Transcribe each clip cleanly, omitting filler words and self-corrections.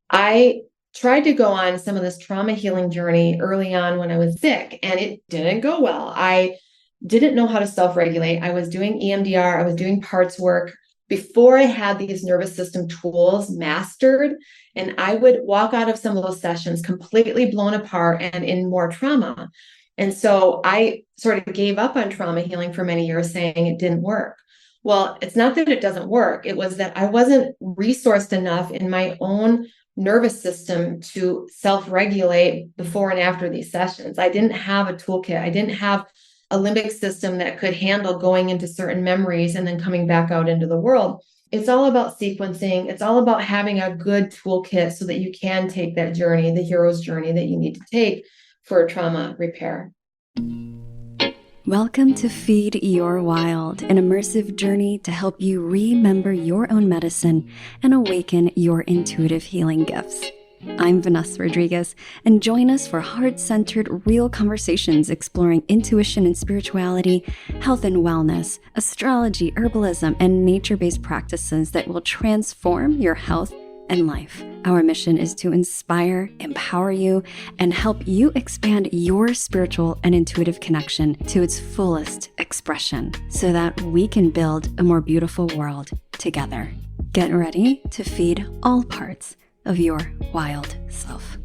I tried to go on some of this trauma healing journey early on when I was sick, and it didn't go well. I didn't know how to self-regulate. I was doing EMDR, I was doing parts work before I had these nervous system tools mastered. And I would walk out of some of those sessions completely blown apart and in more trauma. And so I sort of gave up on trauma healing for many years, saying it didn't work. Well, it's not that it doesn't work. It was that I wasn't resourced enough in my own nervous system to self-regulate before and after these sessions. I didn't have a toolkit. I didn't have a limbic system that could handle going into certain memories and then coming back out into the world. It's all about sequencing. It's all about having a good toolkit so that you can take that journey, the hero's journey that you need to take for trauma repair. Welcome to Feed Your Wild, an immersive journey to help you remember your own medicine and awaken your intuitive healing gifts. I'm Vanessa Rodriguez, and join us for heart-centered, real conversations exploring intuition and spirituality, health and wellness, astrology, herbalism, and nature-based practices that will transform your health and life. Our mission is to inspire, empower you, and help you expand your spiritual and intuitive connection to its fullest expression so that we can build a more beautiful world together. Get ready to feed all parts of your wild self.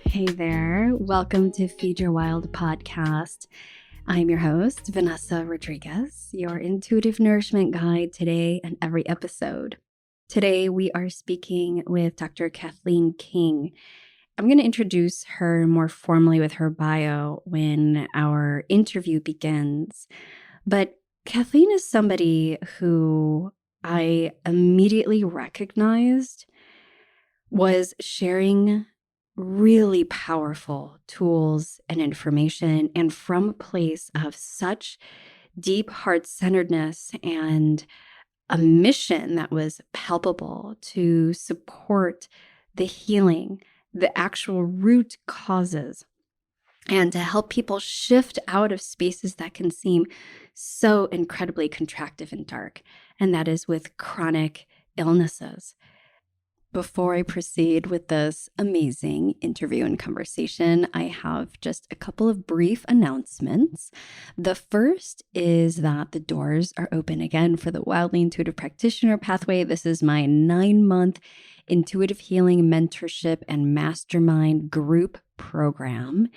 Hey there, welcome to Feed Your Wild podcast. I'm your host, Vanessa Rodriguez, your intuitive nourishment guide today and every episode. Today, we are speaking with Dr. Cathleen King. I'm going to introduce her more formally with her bio when our interview begins. But Kathleen is somebody who I immediately recognized was sharing really powerful tools and information, and from a place of such deep heart-centeredness and a mission that was palpable to support the healing, the actual root causes, and to help people shift out of spaces that can seem so incredibly contractive and dark, and that is with chronic illnesses. Before I proceed with this amazing interview and conversation, I have just a couple of brief announcements. The first is that the doors are open again for the Wildly Intuitive Practitioner Pathway. This is my 9-month intuitive healing mentorship and mastermind group program.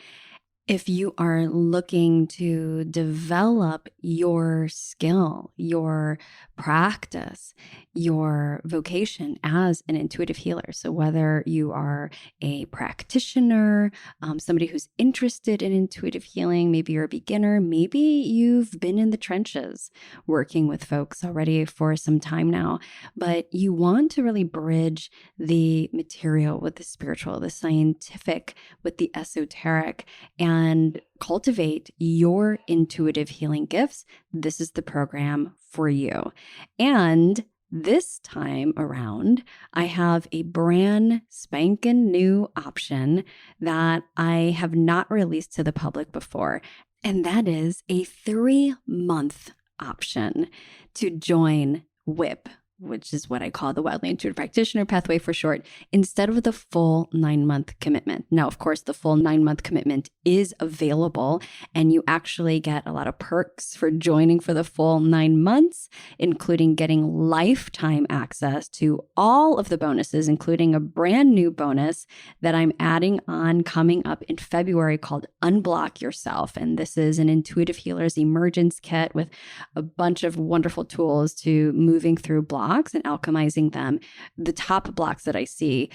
If you are looking to develop your skill, your practice, your vocation as an intuitive healer, so whether you are a practitioner, somebody who's interested in intuitive healing, maybe you're a beginner, maybe you've been in the trenches working with folks already for some time now, but you want to really bridge the material with the spiritual, the scientific with the esoteric, and cultivate your intuitive healing gifts, this is the program for you. And this time around, I have a brand spanking new option that I have not released to the public before, and that is a 3-month option to join WIP, which is what I call the Wildly Intuitive Practitioner Pathway for short, instead of the full 9-month commitment. Now, of course, the full 9-month commitment is available, and you actually get a lot of perks for joining for the full 9 months, including getting lifetime access to all of the bonuses, including a brand new bonus that I'm adding on coming up in February called Unblock Yourself. And this is an intuitive healer's emergence kit with a bunch of wonderful tools to moving through blocks and alchemizing them. The top blocks that I see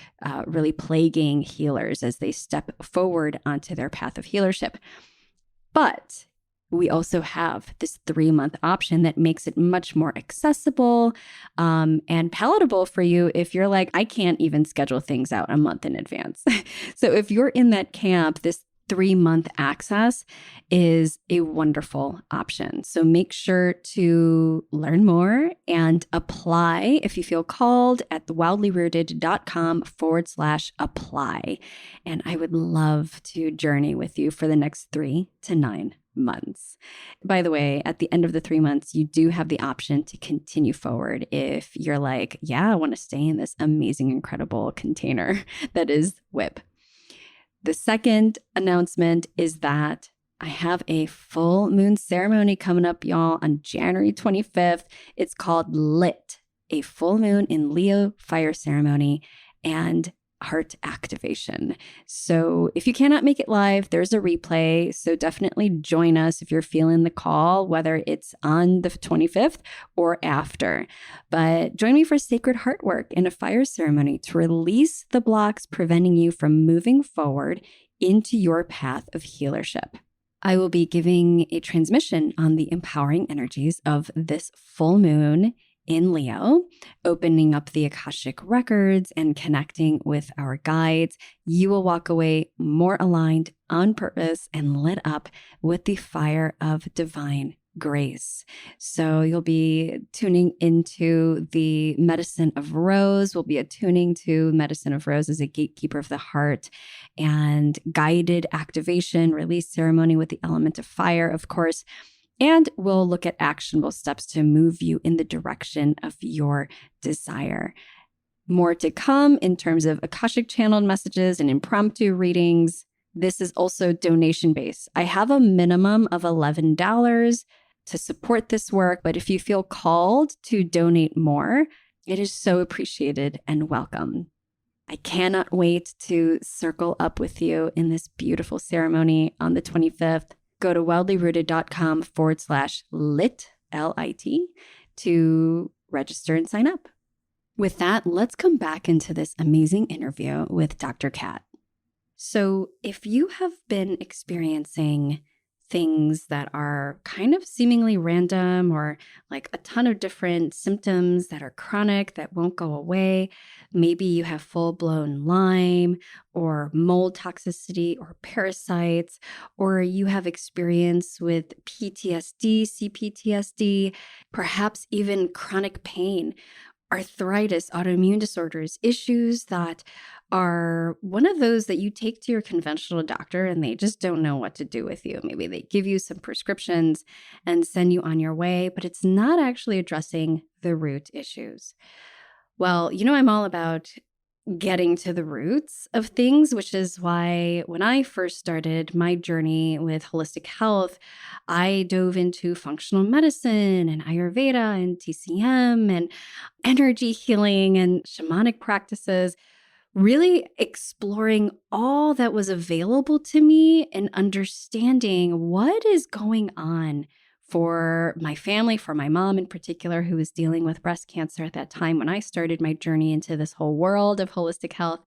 really plaguing healers as they step forward onto their path of healership. But we also have this 3-month option that makes it much more accessible and palatable for you if you're like, I can't even schedule things out a month in advance. So if you're in that camp, this 3-month access is a wonderful option. So make sure to learn more and apply if you feel called at thewildlyrooted.com/apply. And I would love to journey with you for the next 3 to 9 months. By the way, at the end of the 3 months, you do have the option to continue forward if you're like, yeah, I want to stay in this amazing, incredible container that is WHIP. The second announcement is that I have a full moon ceremony coming up, y'all, on January 25th. It's called Lit, a full moon in Leo fire ceremony and heart activation. So if you cannot make it live, there's a replay. So definitely join us if you're feeling the call, whether it's on the 25th or after. But join me for sacred heart work in a fire ceremony to release the blocks preventing you from moving forward into your path of healership. I will be giving a transmission on the empowering energies of this full moon in Leo, opening up the Akashic records and connecting with our guides. You will walk away more aligned, on purpose, and lit up with the fire of divine grace. So you'll be tuning into the medicine of Rose. We'll be attuning to medicine of Rose as a gatekeeper of the heart, and guided activation, release ceremony with the element of fire, of course. And we'll look at actionable steps to move you in the direction of your desire. More to come in terms of Akashic channeled messages and impromptu readings. This is also donation based. I have a minimum of $11 to support this work, but if you feel called to donate more, it is so appreciated and welcome. I cannot wait to circle up with you in this beautiful ceremony on the 25th. Go to wildlyrooted.com/lit, L-I-T, to register and sign up. With that, let's come back into this amazing interview with Dr. Kat. So if you have been experiencing things that are kind of seemingly random, or like a ton of different symptoms that are chronic that won't go away, maybe you have full-blown Lyme or mold toxicity or parasites, or you have experience with PTSD, CPTSD, perhaps even chronic pain, arthritis, autoimmune disorders, issues that are one of those that you take to your conventional doctor and they just don't know what to do with you. Maybe they give you some prescriptions and send you on your way, but it's not actually addressing the root issues. Well, I'm all about getting to the roots of things, which is why when I first started my journey with holistic health, I dove into functional medicine and Ayurveda and TCM and energy healing and shamanic practices, really exploring all that was available to me and understanding what is going on for my family, for my mom in particular, who was dealing with breast cancer at that time when I started my journey into this whole world of holistic health,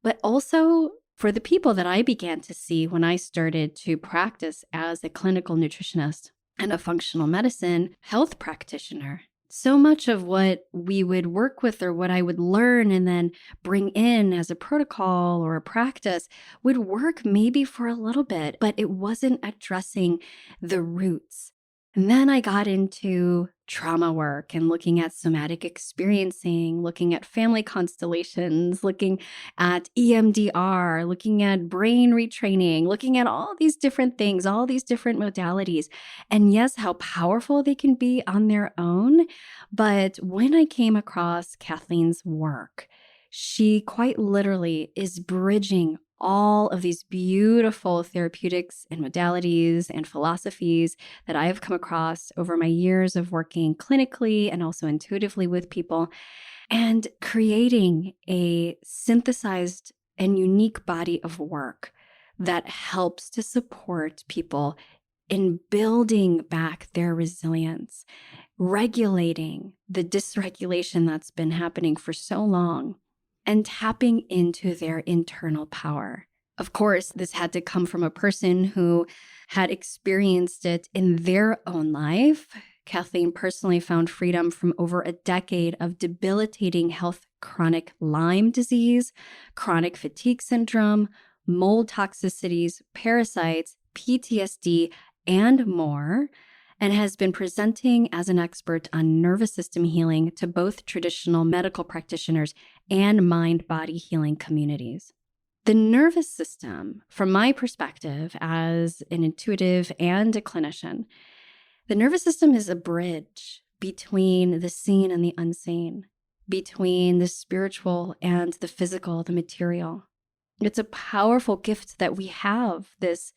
but also for the people that I began to see when I started to practice as a clinical nutritionist and a functional medicine health practitioner. So much of what we would work with or what I would learn and then bring in as a protocol or a practice would work maybe for a little bit, but it wasn't addressing the roots. And then I got into trauma work and looking at somatic experiencing, looking at family constellations, looking at EMDR, looking at brain retraining, looking at all these different things, all these different modalities. And yes, how powerful they can be on their own. But when I came across Kathleen's work, she quite literally is bridging all of these beautiful therapeutics and modalities and philosophies that I have come across over my years of working clinically and also intuitively with people, and creating a synthesized and unique body of work that helps to support people in building back their resilience, regulating the dysregulation that's been happening for so long, and tapping into their internal power. Of course, this had to come from a person who had experienced it in their own life. Kathleen personally found freedom from over a decade of debilitating health, chronic Lyme disease, chronic fatigue syndrome, mold toxicities, parasites, PTSD, and more, and has been presenting as an expert on nervous system healing to both traditional medical practitioners and mind-body healing communities. The nervous system, from my perspective as an intuitive and a clinician, the nervous system is a bridge between the seen and the unseen, between the spiritual and the physical, the material. It's a powerful gift that we have, this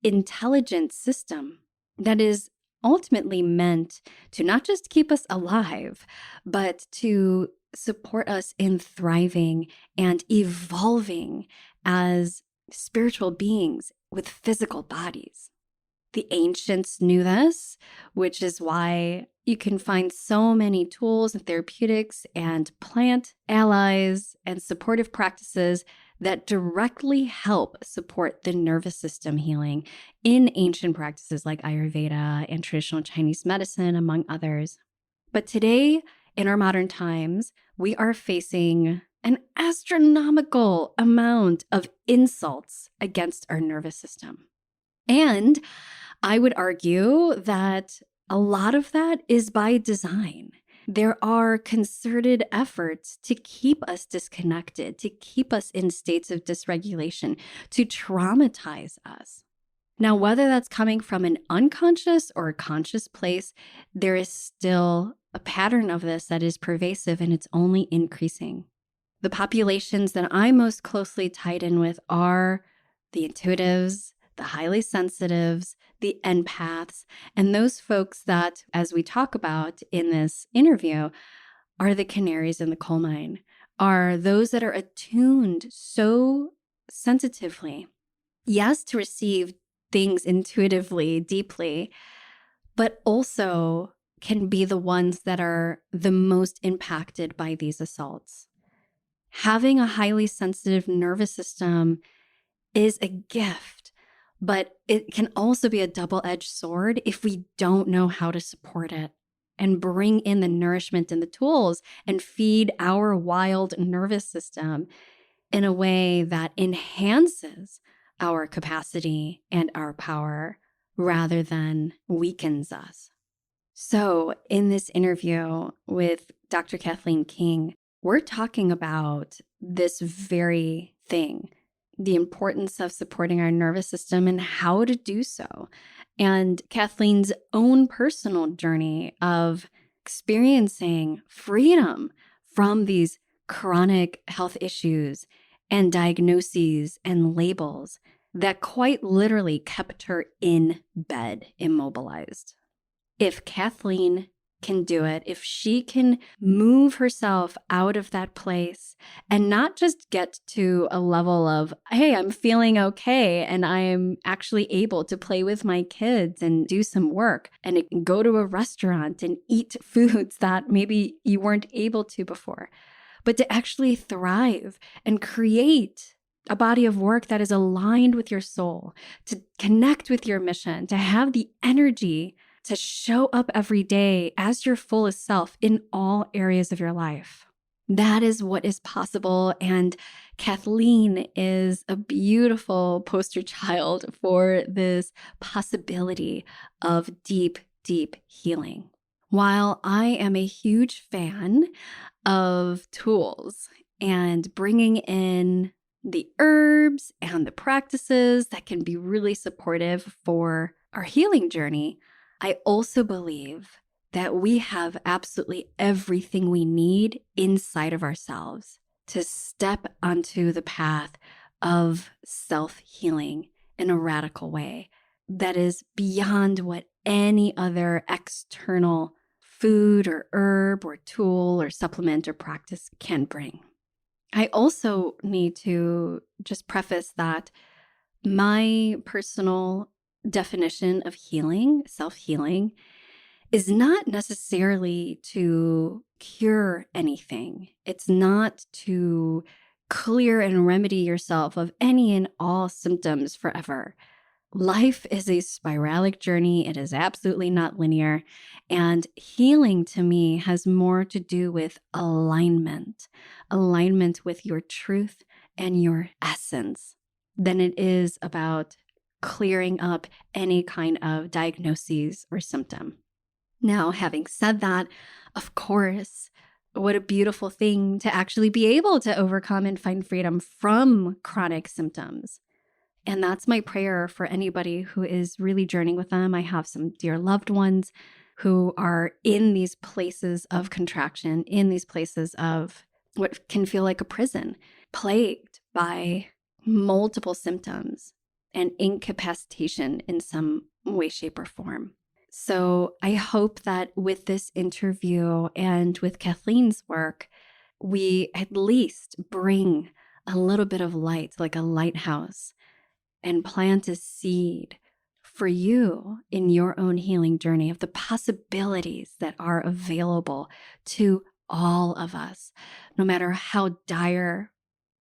intelligent system that is ultimately meant to not just keep us alive, but to support us in thriving and evolving as spiritual beings with physical bodies. The ancients knew this, which is why you can find so many tools and therapeutics and plant allies and supportive practices that directly help support the nervous system healing in ancient practices like Ayurveda and traditional Chinese medicine, among others. But today, in our modern times, we are facing an astronomical amount of insults against our nervous system. And I would argue that a lot of that is by design. There are concerted efforts to keep us disconnected, to keep us in states of dysregulation, to traumatize us. Now, whether that's coming from an unconscious or a conscious place, there is still a pattern of this that is pervasive and it's only increasing. The populations that I'm most closely tied in with are the intuitives, the highly sensitives, the empaths, and those folks that, as we talk about in this interview, are the canaries in the coal mine, are those that are attuned so sensitively, yes, to receive things intuitively, deeply, but also can be the ones that are the most impacted by these assaults. Having a highly sensitive nervous system is a gift, but it can also be a double-edged sword if we don't know how to support it and bring in the nourishment and the tools and feed our wild nervous system in a way that enhances our capacity and our power rather than weakens us. So in this interview with Dr. Cathleen King, we're talking about this very thing, the importance of supporting our nervous system and how to do so. And Kathleen's own personal journey of experiencing freedom from these chronic health issues and diagnoses and labels that quite literally kept her in bed, immobilized. If Cathleen can do it, if she can move herself out of that place and not just get to a level of, hey, I'm feeling okay and I'm actually able to play with my kids and do some work and go to a restaurant and eat foods that maybe you weren't able to before, but to actually thrive and create a body of work that is aligned with your soul, to connect with your mission, to have the energy to show up every day as your fullest self in all areas of your life. That is what is possible. And Cathleen is a beautiful poster child for this possibility of deep, deep healing. While I am a huge fan of tools and bringing in the herbs and the practices that can be really supportive for our healing journey, I also believe that we have absolutely everything we need inside of ourselves to step onto the path of self-healing in a radical way that is beyond what any other external food or herb or tool or supplement or practice can bring. I also need to just preface that my personal definition of healing, self-healing, is not necessarily to cure anything. It's not to clear and remedy yourself of any and all symptoms forever. Life is a spiralic journey. It is absolutely not linear. And healing to me has more to do with alignment with your truth and your essence than it is about clearing up any kind of diagnoses or symptom. Now, having said that, of course, What a beautiful thing to actually be able to overcome and find freedom from chronic symptoms. And that's my prayer for anybody who is really journeying with them. I have some dear loved ones who are in these places of contraction, in these places of what can feel like a prison, plagued by multiple symptoms and incapacitation in some way, shape, or form. So I hope that with this interview and with Kathleen's work, we at least bring a little bit of light, like a lighthouse, and plant a seed for you in your own healing journey of the possibilities that are available to all of us, no matter how dire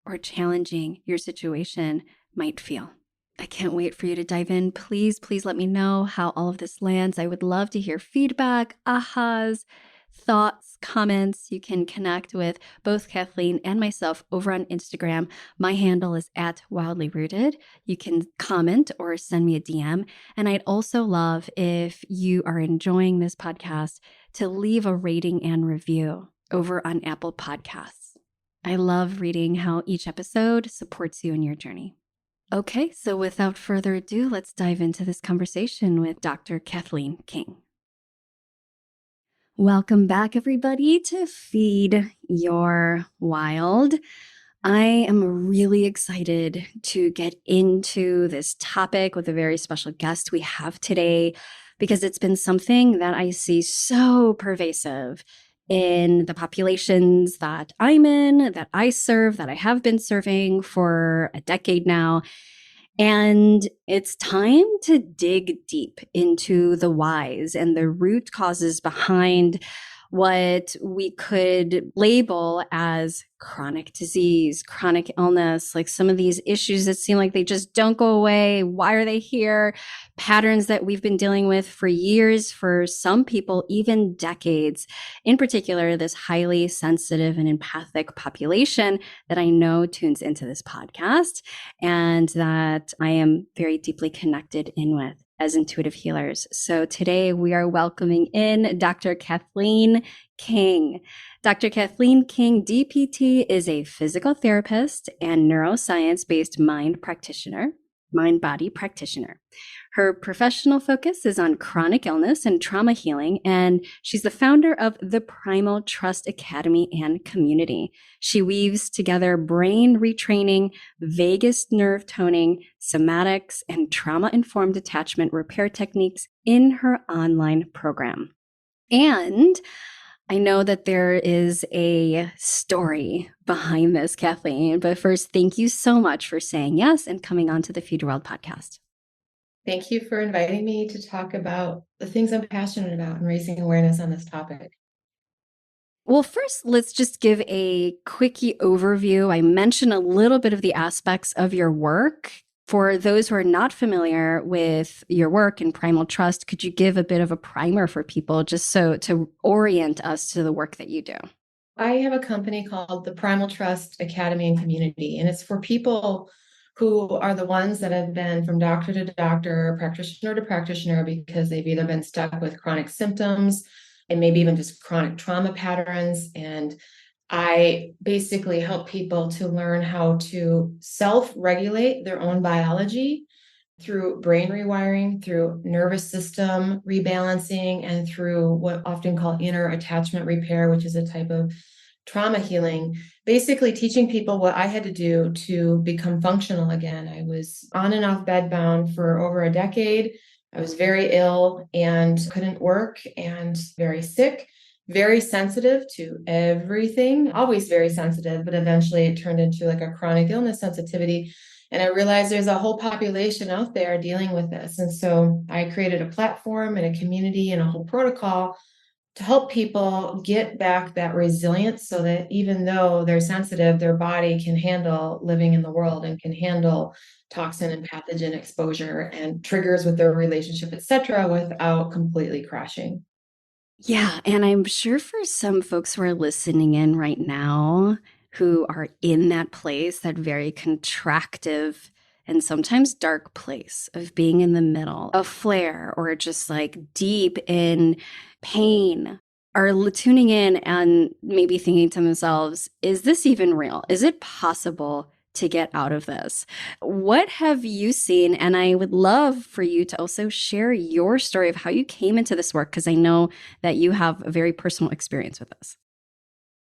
or challenging your situation might feel. I can't wait for you to dive in. Please let me know how all of this lands. I would love to hear feedback, ahas, thoughts, comments. You can connect with both Kathleen and myself over on Instagram. My handle is @wildlyrooted. You can comment or send me a DM. And I'd also love if you are enjoying this podcast to leave a rating and review over on Apple Podcasts. I love reading how each episode supports you in your journey. Okay, so without further ado, let's dive into this conversation with Dr. Cathleen King. Welcome back, everybody, to Feed Your Wild. I am really excited to get into this topic with a very special guest we have today, because it's been something that I see so pervasive in the populations that I'm in, that I serve, that I have been serving for a decade now. And it's time to dig deep into the whys and the root causes behind what we could label as chronic disease, chronic illness, like some of these issues that seem like they just don't go away. Why are they here? Patterns that we've been dealing with for years, for some people, even decades. In particular, this highly sensitive and empathic population that I know tunes into this podcast and that I am very deeply connected in with as intuitive healers. So today we are welcoming in Dr. Cathleen King. Dr. Cathleen King, DPT, is a physical therapist and neuroscience-based mind-body practitioner. Her professional focus is on chronic illness and trauma healing, and she's the founder of the Primal Trust Academy and Community. She weaves together brain retraining, vagus nerve toning, somatics, and trauma-informed attachment repair techniques in her online program. And I know that there is a story behind this, Kathleen, but first, thank you so much for saying yes and coming on to the Feed Your World podcast. Thank you for inviting me to talk about the things I'm passionate about and raising awareness on this topic. Well, first, let's just give a quickie overview. I mentioned a little bit of the aspects of your work. For those who are not familiar with your work in Primal Trust, could you give a bit of a primer for people just so to orient us to the work that you do? I have a company called the Primal Trust Academy and Community, and it's for people who are the ones that have been from doctor to doctor, practitioner to practitioner, because they've either been stuck with chronic symptoms and maybe even just chronic trauma patterns. And I basically help people to learn how to self-regulate their own biology through brain rewiring, through nervous system rebalancing, and through what often called inner attachment repair, which is a type of trauma healing, basically teaching people what I had to do to become functional again. I was on and off bedbound for over a decade. I was very ill and couldn't work and very sick, very sensitive to everything, always very sensitive, but eventually it turned into like a chronic illness sensitivity. And I realized there's a whole population out there dealing with this. And so I created a platform and a community and a whole protocol to help people get back that resilience so that even though they're sensitive, their body can handle living in the world and can handle toxin and pathogen exposure and triggers with their relationship, et cetera, without completely crashing. Yeah, and I'm sure for some folks who are listening in right now who are in that place, that very contractive and sometimes dark place of being in the middle of flare or just like deep in pain are tuning in and maybe thinking to themselves, is this even real? Is it possible to get out of this? What have you seen? And I would love for you to also share your story of how you came into this work, because I know that you have a very personal experience with this.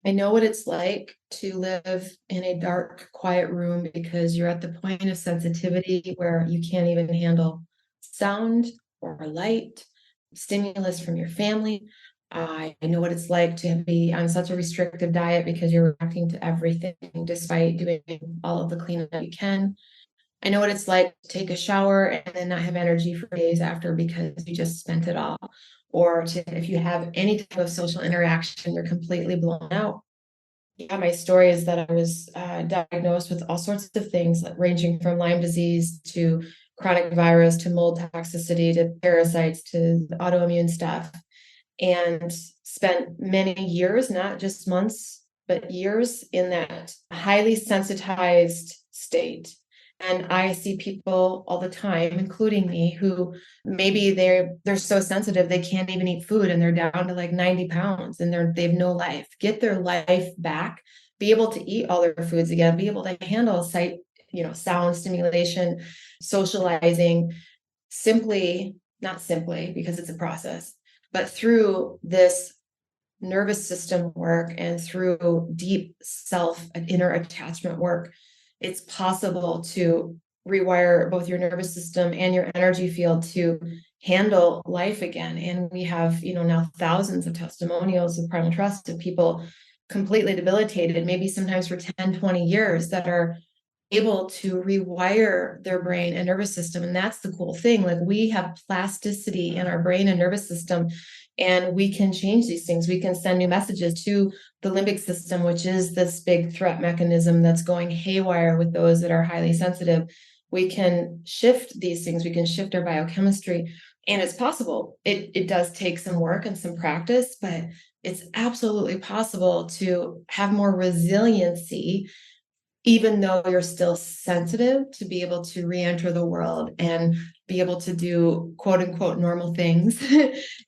I know what it's like to live in a dark, quiet room because you're at the point of sensitivity where you can't even handle sound or light, stimulus from your family. I know what it's like to be on such a restrictive diet because you're reacting to everything despite doing all of the cleanup you can. I know what it's like to take a shower and then not have energy for days after because you just spent it all. Or if you have any type of social interaction, you're completely blown out. Yeah, my story is that I was diagnosed with all sorts of things, like ranging from Lyme disease to chronic virus to mold toxicity to parasites to autoimmune stuff, and spent many years, not just months, but years in that highly sensitized state. And I see people all the time, including me, who maybe they're so sensitive they can't even eat food and they're down to like 90 pounds and they've no life. Get their life back, be able to eat all their foods again, be able to handle sight, sound stimulation, socializing, simply, not simply because it's a process, but through this nervous system work and through deep self and inner attachment work, it's possible to rewire both your nervous system and your energy field to handle life again. And we have, now thousands of testimonials of Primal Trust of people completely debilitated, maybe sometimes for 10, 20 years, that are able to rewire their brain and nervous system. And that's the cool thing. Like, we have plasticity in our brain and nervous system, and we can change these things. We can send new messages to the limbic system, which is this big threat mechanism that's going haywire with those that are highly sensitive. We can shift these things. We can shift our biochemistry, and it's possible. It does take some work and some practice, but it's absolutely possible to have more resiliency even though you're still sensitive, to be able to re-enter the world and be able to do quote unquote normal things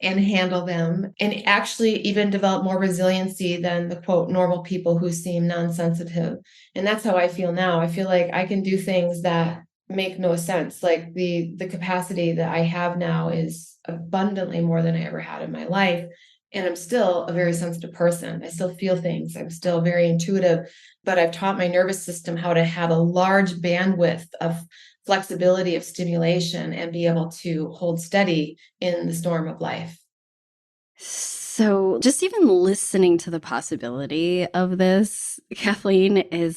and handle them, and actually even develop more resiliency than the quote normal people who seem non-sensitive. And that's how I feel now. I feel like I can do things that make no sense. Like the capacity that I have now is abundantly more than I ever had in my life. And I'm still a very sensitive person. I still feel things. I'm still very intuitive, but I've taught my nervous system how to have a large bandwidth of flexibility of stimulation and be able to hold steady in the storm of life. So just even listening to the possibility of this, Kathleen, is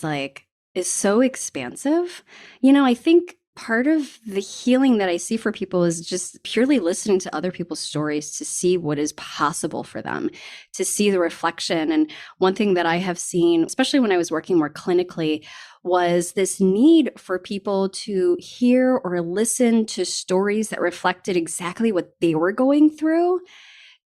so expansive. I think part of the healing that I see for people is just purely listening to other people's stories to see what is possible for them, to see the reflection. And one thing that I have seen, especially when I was working more clinically, was this need for people to hear or listen to stories that reflected exactly what they were going through,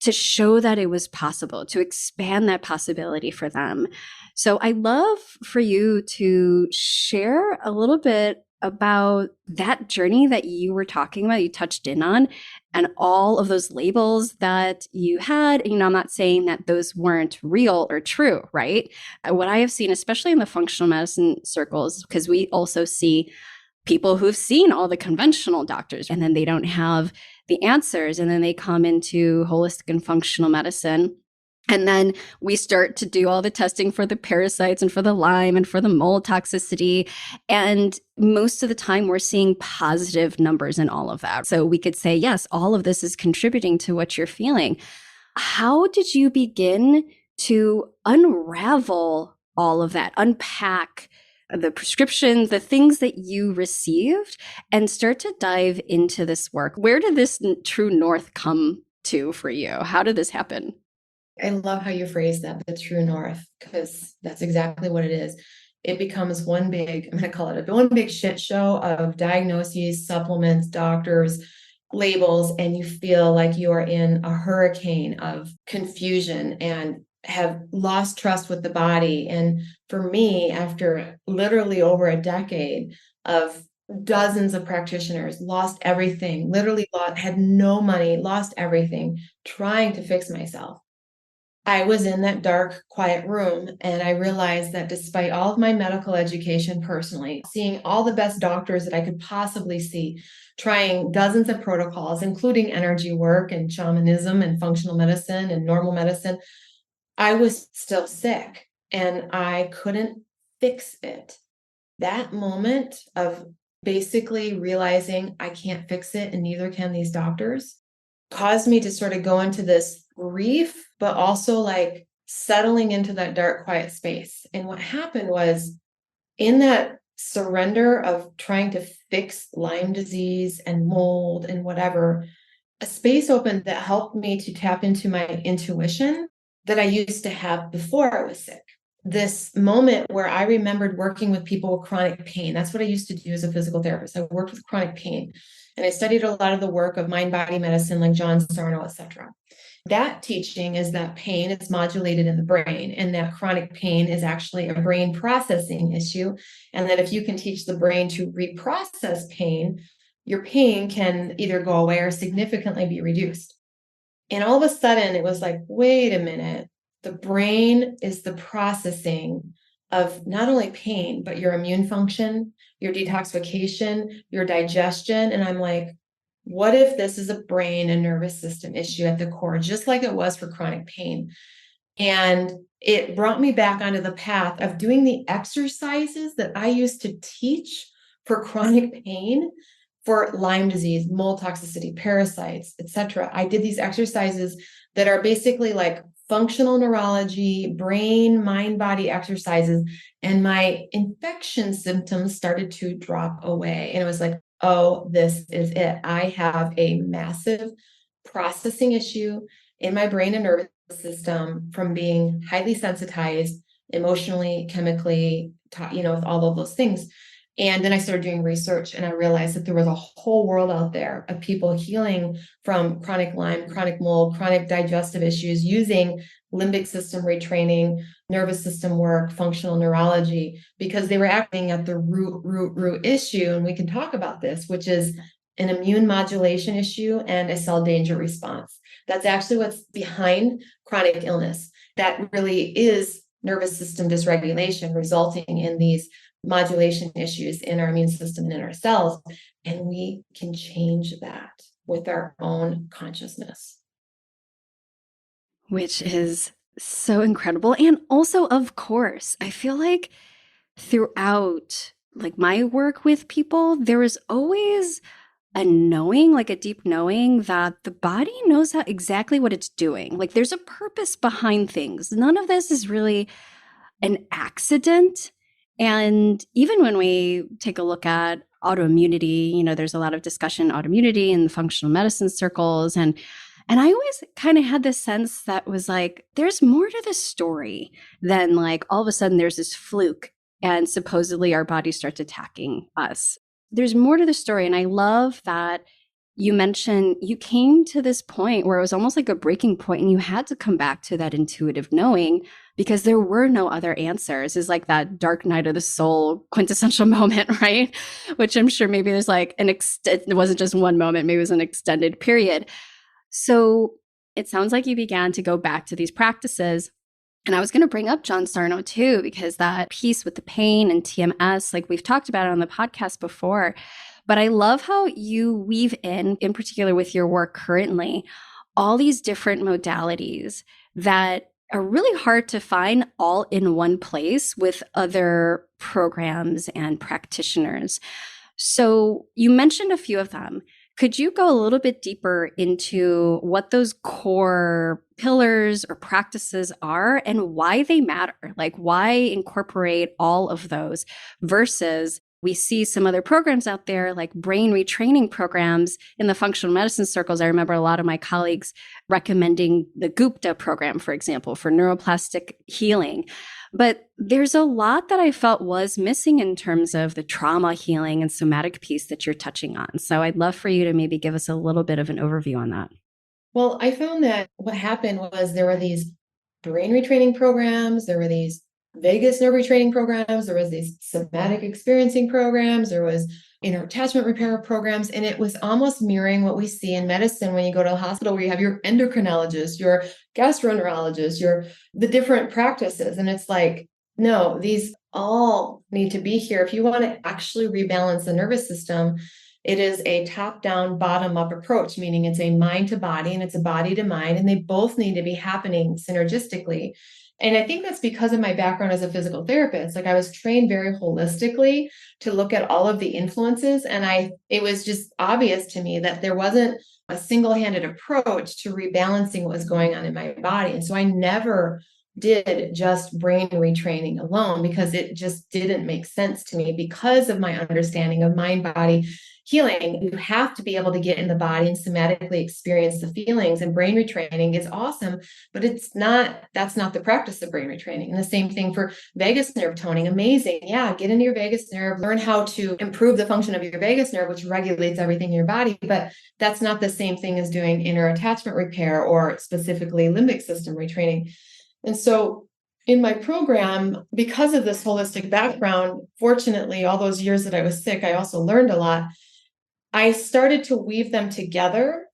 to show that it was possible, to expand that possibility for them. So I'd love for you to share a little bit about that journey that you were talking about, you touched in on, and all of those labels that you had. I'm not saying that those weren't real or true, right? What I have seen, especially in the functional medicine circles, because we also see people who've seen all the conventional doctors and then they don't have the answers. And then they come into holistic and functional medicine. And then we start to do all the testing for the parasites and for the Lyme and for the mold toxicity. And most of the time we're seeing positive numbers in all of that. So we could say, yes, all of this is contributing to what you're feeling. How did you begin to unravel all of that, unpack the prescriptions, the things that you received, and start to dive into this work? Where did this true north come to for you? How did this happen? I love how you phrase that, the true north, because that's exactly what it is. It becomes one big, I'm going to call it one big shit show of diagnoses, supplements, doctors, labels, and you feel like you are in a hurricane of confusion and have lost trust with the body. And for me, after literally over a decade of dozens of practitioners, lost everything, literally had no money, lost everything, trying to fix myself. I was in that dark, quiet room, and I realized that despite all of my medical education personally, seeing all the best doctors that I could possibly see, trying dozens of protocols, including energy work and shamanism and functional medicine and normal medicine, I was still sick and I couldn't fix it. That moment of basically realizing I can't fix it and neither can these doctors caused me to sort of go into this grief, but also like settling into that dark, quiet space. And what happened was in that surrender of trying to fix Lyme disease and mold and whatever, a space opened that helped me to tap into my intuition that I used to have before I was sick. This moment where I remembered working with people with chronic pain. That's what I used to do as a physical therapist. I worked with chronic pain and I studied a lot of the work of mind body medicine like John Sarno, et cetera. That teaching is that pain is modulated in the brain and that chronic pain is actually a brain processing issue. And that if you can teach the brain to reprocess pain, your pain can either go away or significantly be reduced. And all of a sudden, it was like, wait a minute, the brain is the processing of not only pain, but your immune function, your detoxification, your digestion. And I'm like, what if this is a brain and nervous system issue at the core, just like it was for chronic pain? And it brought me back onto the path of doing the exercises that I used to teach for chronic pain, for Lyme disease, mold toxicity, parasites, etc. I did these exercises that are basically like functional neurology, brain, mind, body exercises. And my infection symptoms started to drop away. And it was like, oh, this is it. I have a massive processing issue in my brain and nervous system from being highly sensitized emotionally, chemically, with all of those things. And then I started doing research and I realized that there was a whole world out there of people healing from chronic Lyme, chronic mold, chronic digestive issues using limbic system retraining, nervous system work, functional neurology, because they were acting at the root issue. And we can talk about this, which is an immune modulation issue and a cell danger response. That's actually what's behind chronic illness. That really is nervous system dysregulation resulting in these modulation issues in our immune system and in our cells. And we can change that with our own consciousness. Which is so incredible. And also, of course, I feel like throughout like my work with people, there is always a knowing, like a deep knowing that the body knows how, exactly what it's doing. Like there's a purpose behind things. None of this is really an accident. And even when we take a look at autoimmunity, there's a lot of discussion autoimmunity in the functional medicine circles. And I always kind of had this sense that was like, there's more to this story than like all of a sudden there's this fluke and supposedly our body starts attacking us. There's more to the story. And I love that you mentioned you came to this point where it was almost like a breaking point and you had to come back to that intuitive knowing because there were no other answers. It's like that dark night of the soul quintessential moment, right? Which I'm sure maybe there's like it wasn't just one moment, maybe it was an extended period. So it sounds like you began to go back to these practices. And I was going to bring up John Sarno too, because that piece with the pain and TMS, like we've talked about it on the podcast before, but I love how you weave in particular with your work currently, all these different modalities that are really hard to find all in one place with other programs and practitioners. So you mentioned a few of them. Could you go a little bit deeper into what those core pillars or practices are and why they matter? Like why incorporate all of those versus we see some other programs out there like brain retraining programs in the functional medicine circles. I remember a lot of my colleagues recommending the Gupta program, for example, for neuroplastic healing. But there's a lot that I felt was missing in terms of the trauma healing and somatic piece that you're touching on. So I'd love for you to maybe give us a little bit of an overview on that. Well, I found that what happened was there were these brain retraining programs, there were these vagus nerve retraining programs, there was these somatic experiencing programs, there was inner attachment repair programs, and it was almost mirroring what we see in medicine when you go to the hospital, where you have your endocrinologist, your gastroenterologist, the different practices. And it's like, no, these all need to be here. If you want to actually rebalance the nervous system, it is a top-down, bottom-up approach, meaning it's a mind to body and it's a body to mind, and they both need to be happening synergistically. And I think that's because of my background as a physical therapist. Like, I was trained very holistically to look at all of the influences. And it was just obvious to me that there wasn't a single-handed approach to rebalancing what was going on in my body. And so I never did just brain retraining alone, because it just didn't make sense to me because of my understanding of mind body healing. You have to be able to get in the body and somatically experience the feelings, and brain retraining is awesome, but that's not the practice of brain retraining. And the same thing for vagus nerve toning. Amazing. Yeah, get into your vagus nerve, learn how to improve the function of your vagus nerve, which regulates everything in your body, but that's not the same thing as doing inner attachment repair or specifically limbic system retraining. And so in my program, because of this holistic background, fortunately, all those years that I was sick, I also learned a lot. I started to weave them together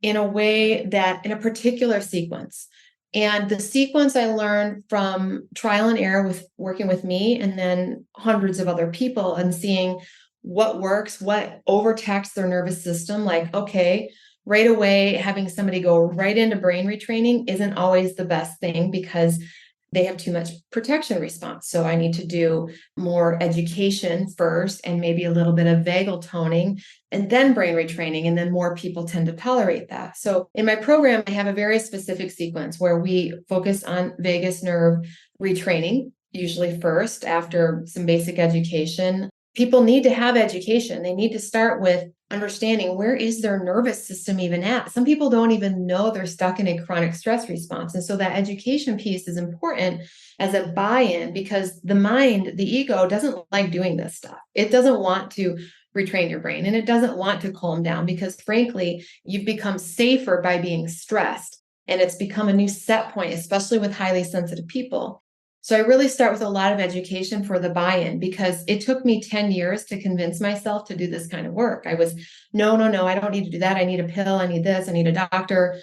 in a way that, in a particular sequence. And the sequence I learned from trial and error with working with me and then hundreds of other people, and seeing what works, what overtaxes their nervous system. Like, okay, right away, having somebody go right into brain retraining isn't always the best thing, because they have too much protection response. So I need to do more education first, and maybe a little bit of vagal toning, and then brain retraining. And then more people tend to tolerate that. So in my program, I have a very specific sequence where we focus on vagus nerve retraining, usually first after some basic education. People need to have education. They need to start with understanding, where is their nervous system even at? Some people don't even know they're stuck in a chronic stress response. And so that education piece is important as a buy-in, because the mind, the ego, doesn't like doing this stuff. It doesn't want to retrain your brain, and it doesn't want to calm down, because frankly, you've become safer by being stressed. And it's become a new set point, especially with highly sensitive people. So I really start with a lot of education for the buy-in, because it took me 10 years to convince myself to do this kind of work. I was, no, I don't need to do that. I need a pill. I need this. I need a doctor.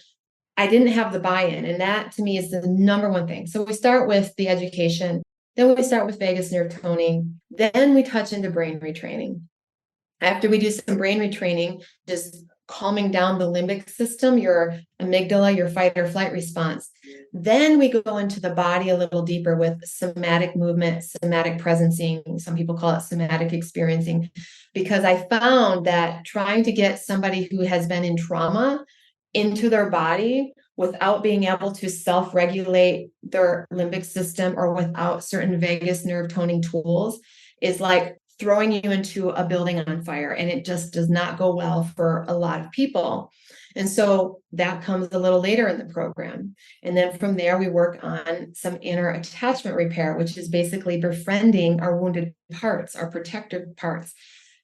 I didn't have the buy-in. And that to me is the number one thing. So we start with the education, then we start with vagus nerve toning, then we touch into brain retraining. After we do some brain retraining, just calming down the limbic system, your amygdala, your fight or flight response. Then we go into the body a little deeper with somatic movement, somatic presencing. Some people call it somatic experiencing, because I found that trying to get somebody who has been in trauma into their body without being able to self-regulate their limbic system, or without certain vagus nerve toning tools, is like throwing you into a building on fire, and it just does not go well for a lot of people. And so that comes a little later in the program. And then from there, we work on some inner attachment repair, which is basically befriending our wounded parts, our protective parts.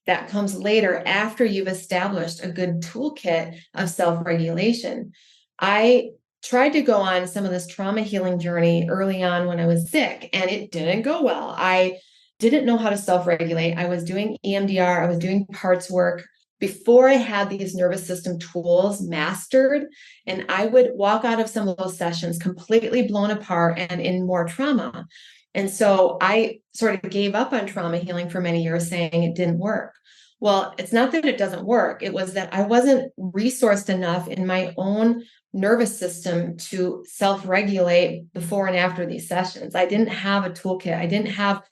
That comes later, after you've established a good toolkit of self-regulation. I tried to go on some of this trauma healing journey early on when I was sick, and it didn't go well. I didn't know how to self-regulate. I was doing EMDR, I was doing parts work before I had these nervous system tools mastered. And I would walk out of some of those sessions completely blown apart and in more trauma. And so I sort of gave up on trauma healing for many years, saying it didn't work. Well, it's not that it doesn't work. It was that I wasn't resourced enough in my own nervous system to self-regulate before and after these sessions. I didn't have a toolkit. I didn't have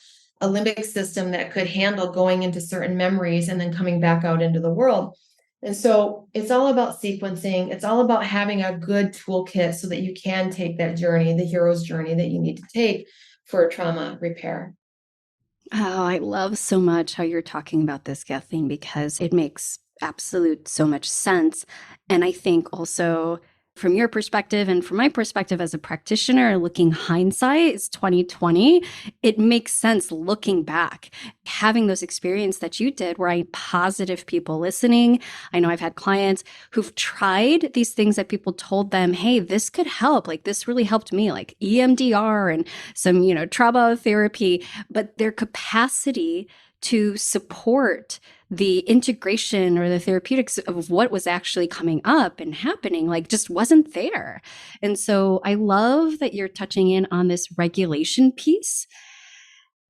a limbic system that could handle going into certain memories and then coming back out into the world. And so it's all about sequencing. It's all about having a good toolkit so that you can take that journey, the hero's journey that you need to take for trauma repair. Oh, I love so much how you're talking about this, Kathleen, because it makes absolute so much sense. And I think also from your perspective and from my perspective as a practitioner, looking hindsight, it's 2020, it makes sense looking back. having those experiences that you did where I positive people listening. I know I've had clients who've tried these things that people told them, hey, this could help. Like this really helped me, like EMDR and some, trauma therapy, but their capacity to support the integration or the therapeutics of what was actually coming up and happening, like just wasn't there. And so I love that you're touching in on this regulation piece.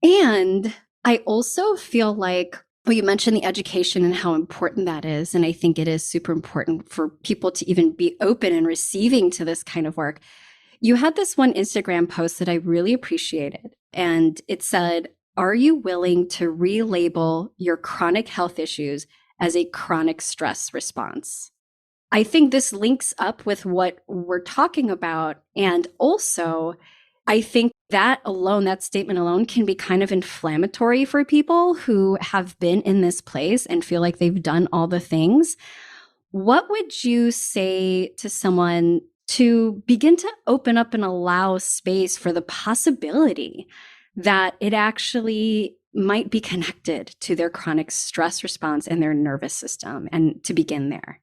And I also feel like, well, you mentioned the education and how important that is. And I think it is super important for people to even be open and receiving to this kind of work. You had this one Instagram post that I really appreciated. And it said, are you willing to relabel your chronic health issues as a chronic stress response? I think this links up with what we're talking about. And also, I think that alone, that statement alone can be kind of inflammatory for people who have been in this place and feel like they've done all the things. What would you say to someone to begin to open up and allow space for the possibility that it actually might be connected to their chronic stress response and their nervous system, and to begin there?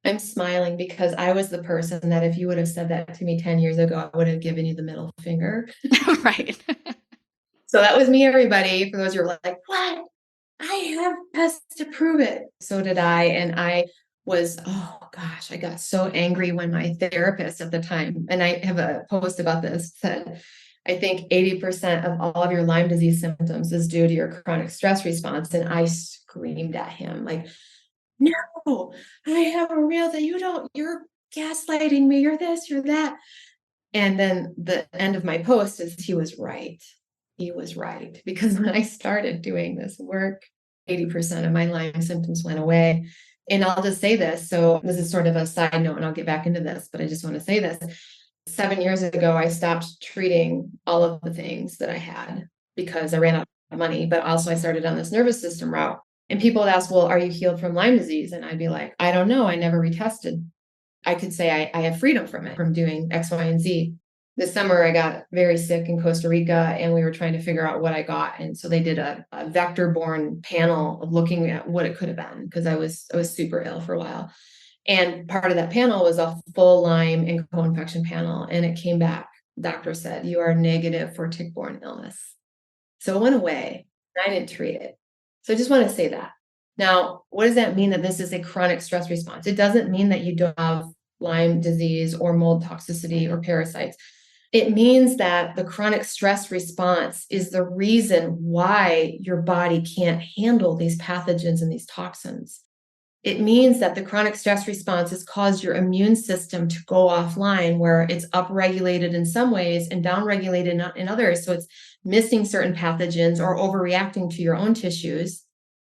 I'm smiling because I was the person that if you would have said that to me 10 years ago, I would have given you the middle finger. Right. So that was me, everybody. For those who are like, what? I have tests to prove it. So did I. And I was, oh gosh, I got so angry when my therapist at the time, and I have a post about this, said, I think 80% of all of your Lyme disease symptoms is due to your chronic stress response. And I screamed at him like, no, I have a real thing. You're gaslighting me. You're this, you're that. And then the end of my post is he was right. He was right. Because when I started doing this work, 80% of my Lyme symptoms went away. And I'll just say this. So this is sort of a side note, and I'll get back into this, but I just want to say this. 7 years ago, I stopped treating all of the things that I had because I ran out of money, but also I started on this nervous system route. And people would ask, well, are you healed from Lyme disease? And I'd be like, I don't know. I never retested. I could say I have freedom from it, from doing X, Y, and Z. This summer, I got very sick in Costa Rica, and we were trying to figure out what I got. And so they did a vector-borne panel of looking at what it could have been, because I was super ill for a while. And part of that panel was a full Lyme and co-infection panel. And it came back. Doctor said, you are negative for tick-borne illness. So it went away. I didn't treat it. So I just want to say that. Now, what does that mean that this is a chronic stress response? It doesn't mean that you don't have Lyme disease or mold toxicity or parasites. It means that the chronic stress response is the reason why your body can't handle these pathogens and these toxins. It means that the chronic stress response has caused your immune system to go offline, where it's upregulated in some ways and downregulated in others. So it's missing certain pathogens or overreacting to your own tissues.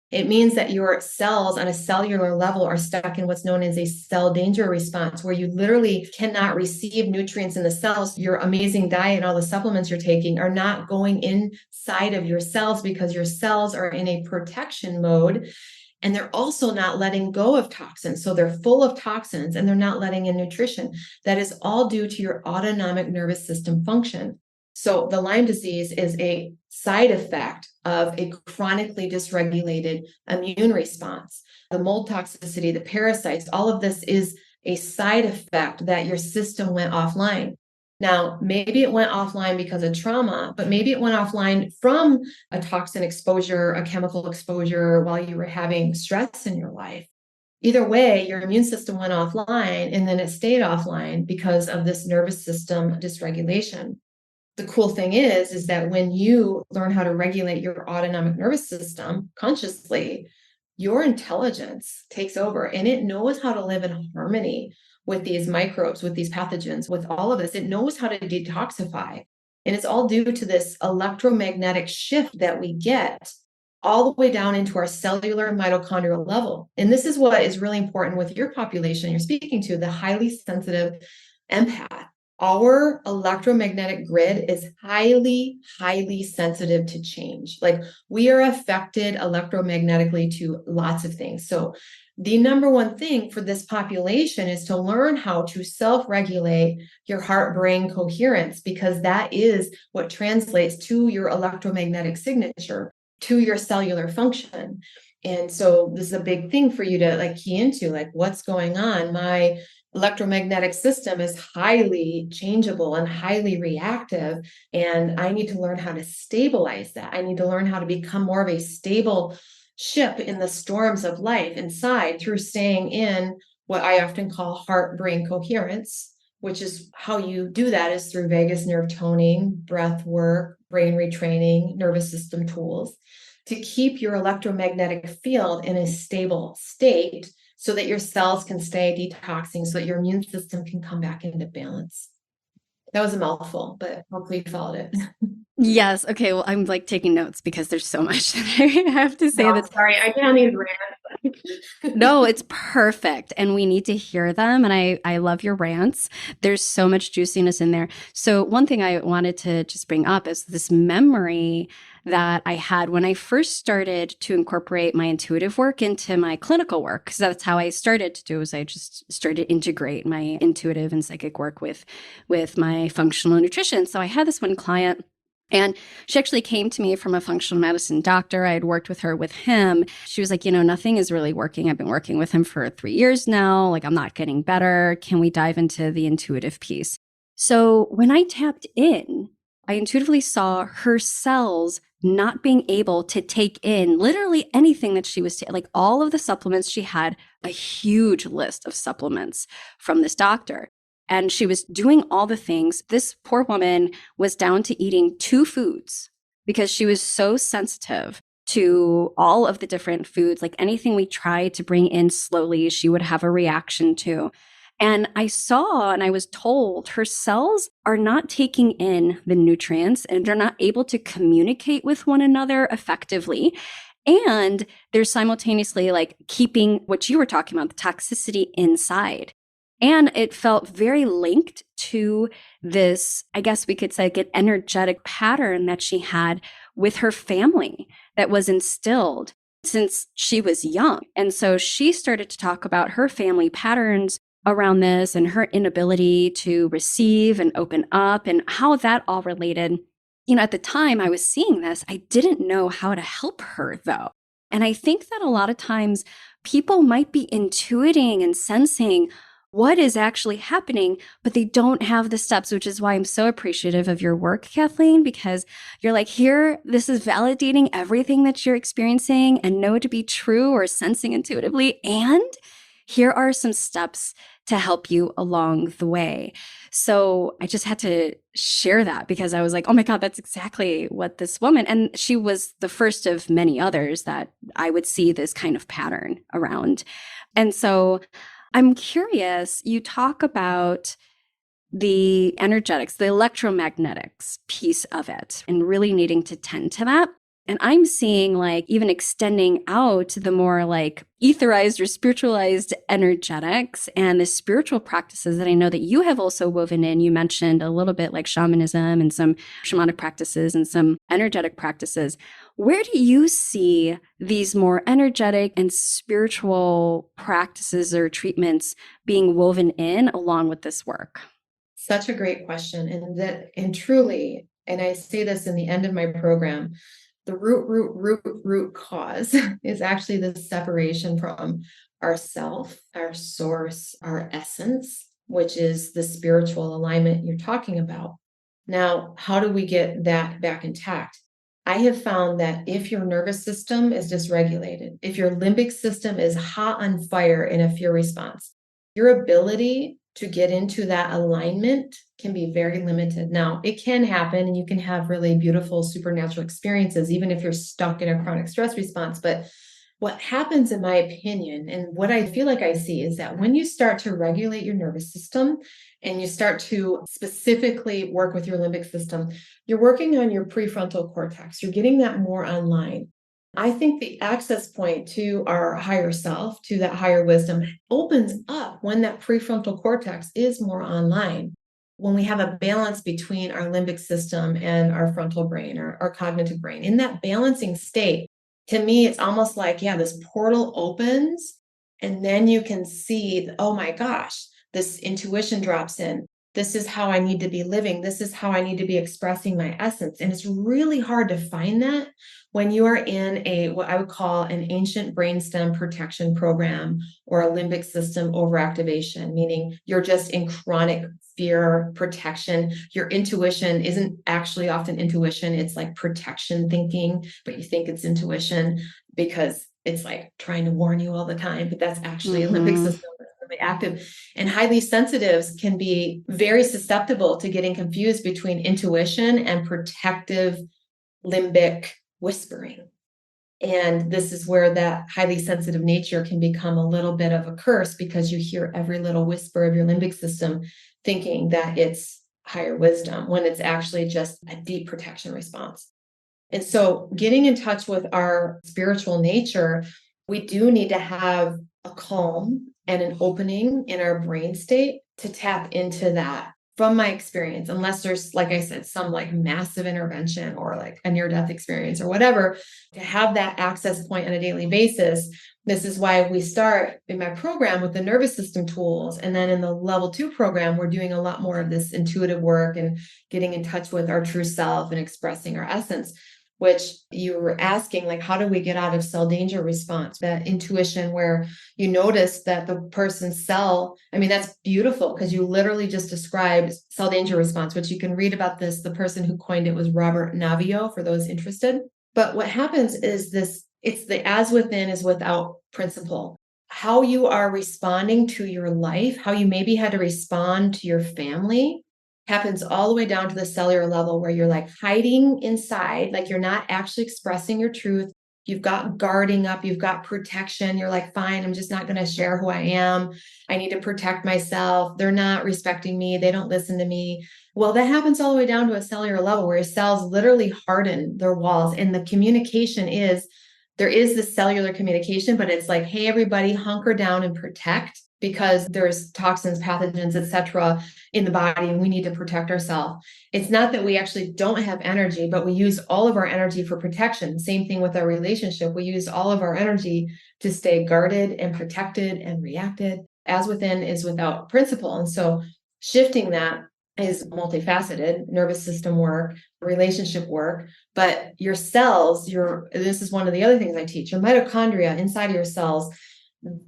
It means that your cells on a cellular level are stuck in what's known as a cell danger response, where you literally cannot receive nutrients in the cells. Your amazing diet and all the supplements you're taking are not going inside of your cells because your cells are in a protection mode. And they're also not letting go of toxins. So they're full of toxins and they're not letting in nutrition. That is all due to your autonomic nervous system function. So the Lyme disease is a side effect of a chronically dysregulated immune response. The mold toxicity, the parasites, all of this is a side effect that your system went offline. Now, maybe it went offline because of trauma, but maybe it went offline from a toxin exposure, a chemical exposure while you were having stress in your life. Either way, your immune system went offline and then it stayed offline because of this nervous system dysregulation. The cool thing is that when you learn how to regulate your autonomic nervous system consciously, your intelligence takes over and it knows how to live in harmony with these microbes, with these pathogens, with all of this. It knows how to detoxify. And it's all due to this electromagnetic shift that we get all the way down into our cellular mitochondrial level. And this is what is really important with your population you're speaking to, the highly sensitive empath. Our electromagnetic grid is highly, highly sensitive to change. Like we are affected electromagnetically to lots of things. So the number one thing for this population is to learn how to self-regulate your heart-brain coherence, because that is what translates to your electromagnetic signature. to your cellular function. And so this is a big thing for you to key into, what's going on. My electromagnetic system is highly changeable and highly reactive, and I need to learn how to stabilize that. I need to learn how to become more of a stable ship in the storms of life inside through staying in what I often call heart-brain coherence, which is how you do that is through vagus nerve toning, breath work, brain retraining, nervous system tools to keep your electromagnetic field in a stable state so that your cells can stay detoxing, so that your immune system can come back into balance. That was a mouthful, but hopefully you followed it. Yes. Okay. Well, I'm taking notes because there's so much that I have to say. No, sorry, I can't even rant. No, it's perfect. And we need to hear them. And I love your rants. There's so much juiciness in there. So one thing I wanted to just bring up is this memory that I had when I first started to incorporate my intuitive work into my clinical work. Because that's how I started to do is I just started to integrate my intuitive and psychic work with my functional nutrition. So I had this one client. And she actually came to me from a functional medicine doctor. I had worked with her with him. She was like, nothing is really working. I've been working with him for 3 years now. I'm not getting better. Can we dive into the intuitive piece? So when I tapped in, I intuitively saw her cells not being able to take in literally anything that she was taking, all of the supplements. She had a huge list of supplements from this doctor. And she was doing all the things. This poor woman was down to eating 2 foods because she was so sensitive to all of the different foods. Anything we tried to bring in slowly, she would have a reaction to. And I saw and I was told her cells are not taking in the nutrients and they're not able to communicate with one another effectively. And they're simultaneously keeping what you were talking about, the toxicity inside. And it felt very linked to this, I guess we could say, an energetic pattern that she had with her family that was instilled since she was young. And so she started to talk about her family patterns around this and her inability to receive and open up and how that all related. At the time I was seeing this, I didn't know how to help her though. And I think that a lot of times people might be intuiting and sensing what is actually happening, but they don't have the steps, which is why I'm so appreciative of your work, Kathleen, because you're here, this is validating everything that you're experiencing and know to be true or sensing intuitively. And here are some steps to help you along the way. So I just had to share that because I was oh my God, that's exactly what this woman, and she was the first of many others that I would see this kind of pattern around. And so I'm curious, you talk about the energetics, the electromagnetics piece of it, and really needing to tend to that. And I'm seeing even extending out the more etherized or spiritualized energetics and the spiritual practices that I know that you have also woven in. You mentioned a little bit shamanism and some shamanic practices and some energetic practices. Where do you see these more energetic and spiritual practices or treatments being woven in along with this work? Such a great question. And truly, and I say this in the end of my program, the root cause is actually the separation from ourself, our source, our essence, which is the spiritual alignment you're talking about. Now, how do we get that back intact? I have found that if your nervous system is dysregulated, if your limbic system is hot on fire in a fear response, your ability to get into that alignment can be very limited. Now, it can happen and you can have really beautiful supernatural experiences, even if you're stuck in a chronic stress response. But what happens, in my opinion, and what I feel like I see is that when you start to regulate your nervous system and you start to specifically work with your limbic system, you're working on your prefrontal cortex. You're getting that more online. I think the access point to our higher self, to that higher wisdom, opens up when that prefrontal cortex is more online. When we have a balance between our limbic system and our frontal brain or our cognitive brain, in that balancing state, to me, it's almost this portal opens and then you can see, oh my gosh, this intuition drops in. This is how I need to be living. This is how I need to be expressing my essence. And it's really hard to find that when you are in what I would call an ancient brainstem protection program or a limbic system overactivation, meaning you're just in chronic fear protection. Your intuition isn't actually often intuition. It's like protection thinking, but you think it's intuition because it's like trying to warn you all the time, but that's actually a limbic system that's really active. And highly sensitives can be very susceptible to getting confused between intuition and protective limbic whispering. And this is where that highly sensitive nature can become a little bit of a curse because you hear every little whisper of your limbic system thinking that it's higher wisdom when it's actually just a deep protection response. And so getting in touch with our spiritual nature, we do need to have a calm and an opening in our brain state to tap into that. From my experience, unless there's, like I said, some like massive intervention or like a near-death experience or whatever, to have that access point on a daily basis. This is why we start in my program with the nervous system tools. And then in the level 2 program, we're doing a lot more of this intuitive work and getting in touch with our true self and expressing our essence, which you were asking, like, how do we get out of cell danger response? That intuition where you notice that the person's cell, I mean, that's beautiful because you literally just described cell danger response, which you can read about this. The person who coined it was Robert Navio, for those interested. But what happens is this, it's the as within is without principle. How you are responding to your life, how you maybe had to respond to your family, happens all the way down to the cellular level where you're like hiding inside, like you're not actually expressing your truth. You've got guarding up, you've got protection. You're like, fine, I'm just not going to share who I am. I need to protect myself. They're not respecting me. They don't listen to me. Well, that happens all the way down to a cellular level where your cells literally harden their walls. And the communication is, there is this cellular communication, but it's like, hey, everybody, hunker down and protect because there's toxins, pathogens, etc. in the body, and we need to protect ourselves. It's not that we actually don't have energy, but we use all of our energy for protection. Same thing with our relationship. We use all of our energy to stay guarded and protected and reacted. As within is without principle. And so shifting that is multifaceted: nervous system work, relationship work, but your cells, this is one of the other things I teach, your mitochondria inside of your cells,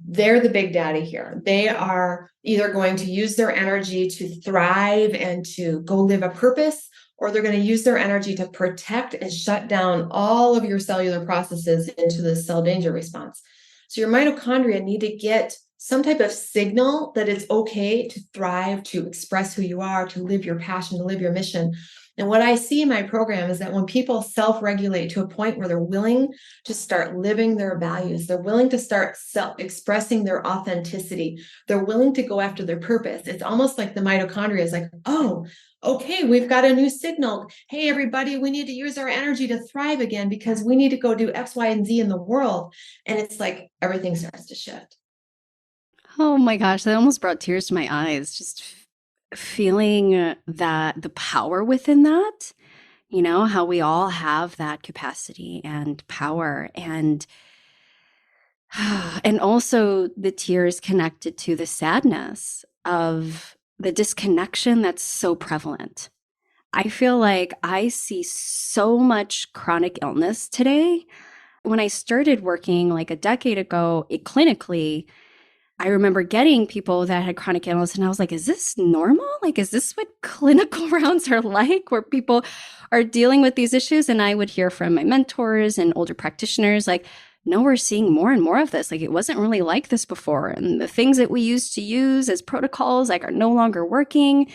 they're the big daddy here. They are either going to use their energy to thrive and to go live a purpose, or they're going to use their energy to protect and shut down all of your cellular processes into the cell danger response. So your mitochondria need to get some type of signal that it's okay to thrive, to express who you are, to live your passion, to live your mission. And what I see in my program is that when people self-regulate to a point where they're willing to start living their values, they're willing to start expressing their authenticity, they're willing to go after their purpose. It's almost like the mitochondria is like, oh, okay, we've got a new signal. Hey, everybody, we need to use our energy to thrive again because we need to go do X, Y, and Z in the world. And it's like everything starts to shift. Oh my gosh, that almost brought tears to my eyes. Just feeling that the power within that, how we all have that capacity and power, and also the tears connected to the sadness of the disconnection that's so prevalent. I feel like I see so much chronic illness today. When I started working like a decade ago, clinically, I remember getting people that had chronic illness, and I was like, is this normal? Like, is this what clinical rounds are like, where people are dealing with these issues? And I would hear from my mentors and older practitioners, like, no, we're seeing more and more of this. Like, it wasn't really like this before. And the things that we used to use as protocols, like, are no longer working.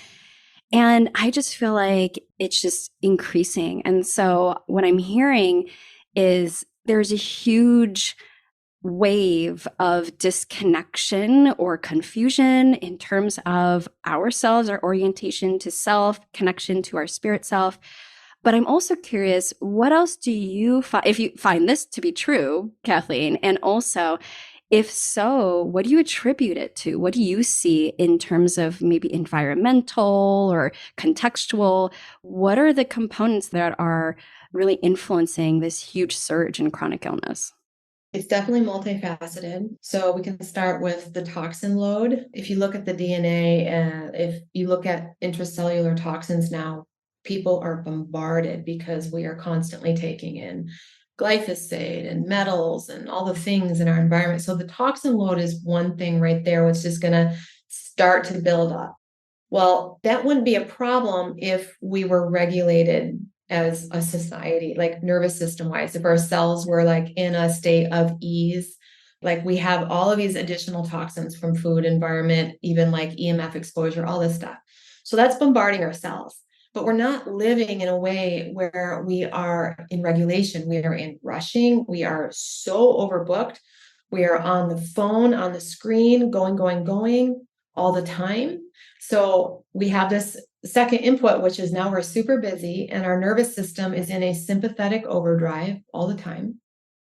And I just feel like it's just increasing. And so what I'm hearing is there's a huge wave of disconnection or confusion in terms of ourselves, our orientation to self, connection to our spirit self. But I'm also curious, what else do you find, if you find this to be true, Kathleen, and also, if so, what do you attribute it to? What do you see in terms of maybe environmental or contextual? What are the components that are really influencing this huge surge in chronic illness? It's definitely multifaceted. So we can start with the toxin load. If you look at the DNA, if you look at intracellular toxins now, people are bombarded because we are constantly taking in glyphosate and metals and all the things in our environment. So the toxin load is one thing right there, which is going to start to build up. Well, that wouldn't be a problem if we were regulated as a society, like nervous system wise, if our cells were like in a state of ease, like we have all of these additional toxins from food, environment, even like EMF exposure, all this stuff. So that's bombarding our cells. But we're not living in a way where we are in regulation. We are in rushing. We are so overbooked. We are on the phone, on the screen, going all the time. So we have this second input, which is now we're super busy and our nervous system is in a sympathetic overdrive all the time.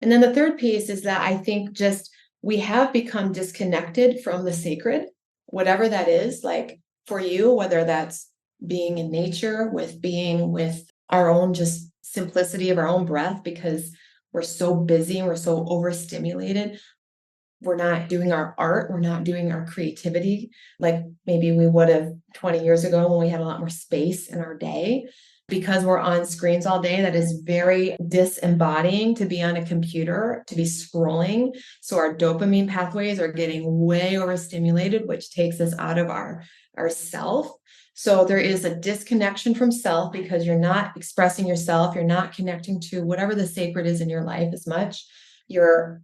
And then the third piece is that I think just we have become disconnected from the sacred, whatever that is, like for you, whether that's being in nature, with being with our own just simplicity of our own breath, because we're so busy and we're so overstimulated. We're not doing our art, we're not doing our creativity like maybe we would have 20 years ago when we had a lot more space in our day. Because we're on screens all day, that is very disembodying to be on a computer, to be scrolling. So our dopamine pathways are getting way overstimulated, which takes us out of our self. So there is a disconnection from self because you're not expressing yourself, you're not connecting to whatever the sacred is in your life as much. Your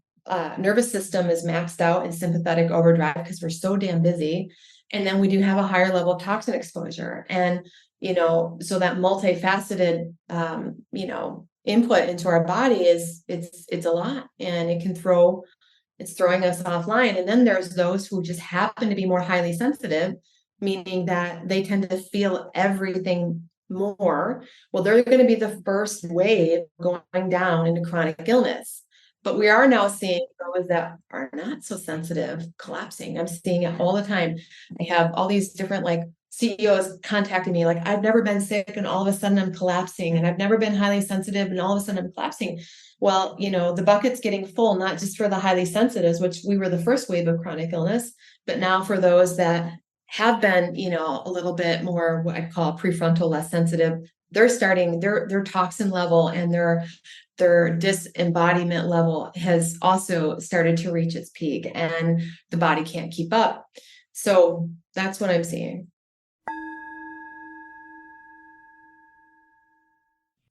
nervous system is maxed out in sympathetic overdrive because we're so damn busy. And then we do have a higher level of toxin exposure. And, so that multifaceted, input into our body it's a lot, and it's throwing us offline. And then there's those who just happen to be more highly sensitive, meaning that they tend to feel everything more. Well, they're going to be the first wave going down into chronic illness. But we are now seeing those that are not so sensitive collapsing. I'm seeing it all the time. I have all these different like CEOs contacting me, like, I've never been sick and all of a sudden I'm collapsing, and I've never been highly sensitive and all of a sudden I'm collapsing. Well, the bucket's getting full, not just for the highly sensitives, which we were the first wave of chronic illness, but now for those that have been, a little bit more what I call prefrontal, less sensitive, they're starting their toxin level and their disembodiment level has also started to reach its peak, and the body can't keep up. So that's what I'm seeing.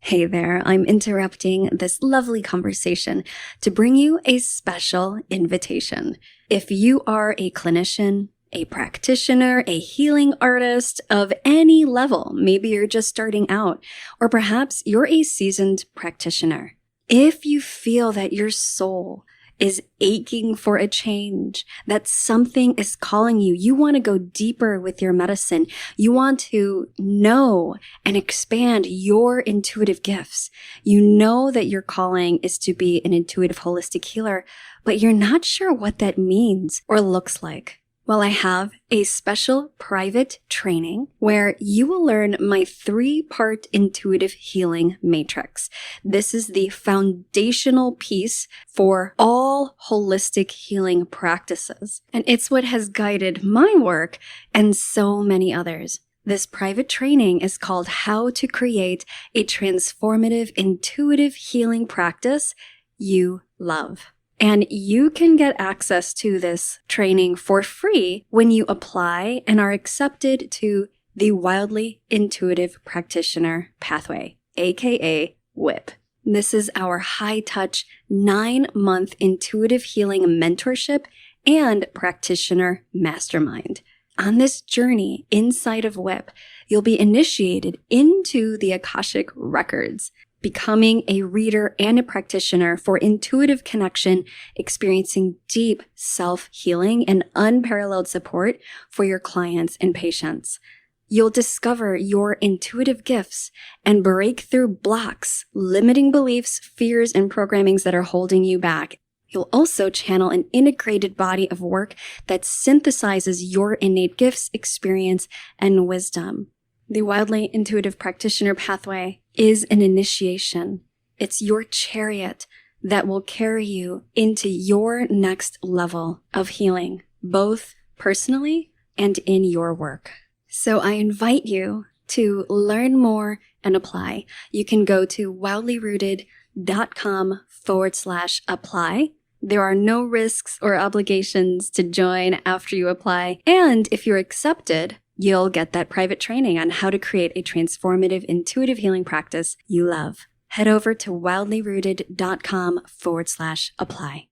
Hey there, I'm interrupting this lovely conversation to bring you a special invitation. If you are a clinician, a practitioner, a healing artist of any level, maybe you're just starting out, or perhaps you're a seasoned practitioner. If you feel that your soul is aching for a change, that something is calling you, you want to go deeper with your medicine, you want to know and expand your intuitive gifts, you know that your calling is to be an intuitive holistic healer, but you're not sure what that means or looks like. Well, I have a special private training where you will learn my 3-part intuitive healing matrix. This is the foundational piece for all holistic healing practices, and it's what has guided my work and so many others. This private training is called How to Create a Transformative Intuitive Healing Practice You Love. And you can get access to this training for free when you apply and are accepted to the Wildly Intuitive Practitioner Pathway, aka WIP. This is our high-touch 9-month intuitive healing mentorship and practitioner mastermind. On this journey inside of WIP, you'll be initiated into the Akashic Records, becoming a reader and a practitioner for intuitive connection, experiencing deep self-healing and unparalleled support for your clients and patients. You'll discover your intuitive gifts and break through blocks, limiting beliefs, fears, and programmings that are holding you back. You'll also channel an integrated body of work that synthesizes your innate gifts, experience, and wisdom. The Wildly Intuitive Practitioner Pathway is an initiation. It's your chariot that will carry you into your next level of healing, both personally and in your work. So I invite you to learn more and apply. You can go to wildlyrooted.com/apply. There are no risks or obligations to join after you apply. And if you're accepted, you'll get that private training on how to create a transformative intuitive healing practice you love. Head over to wildlyrooted.com/apply.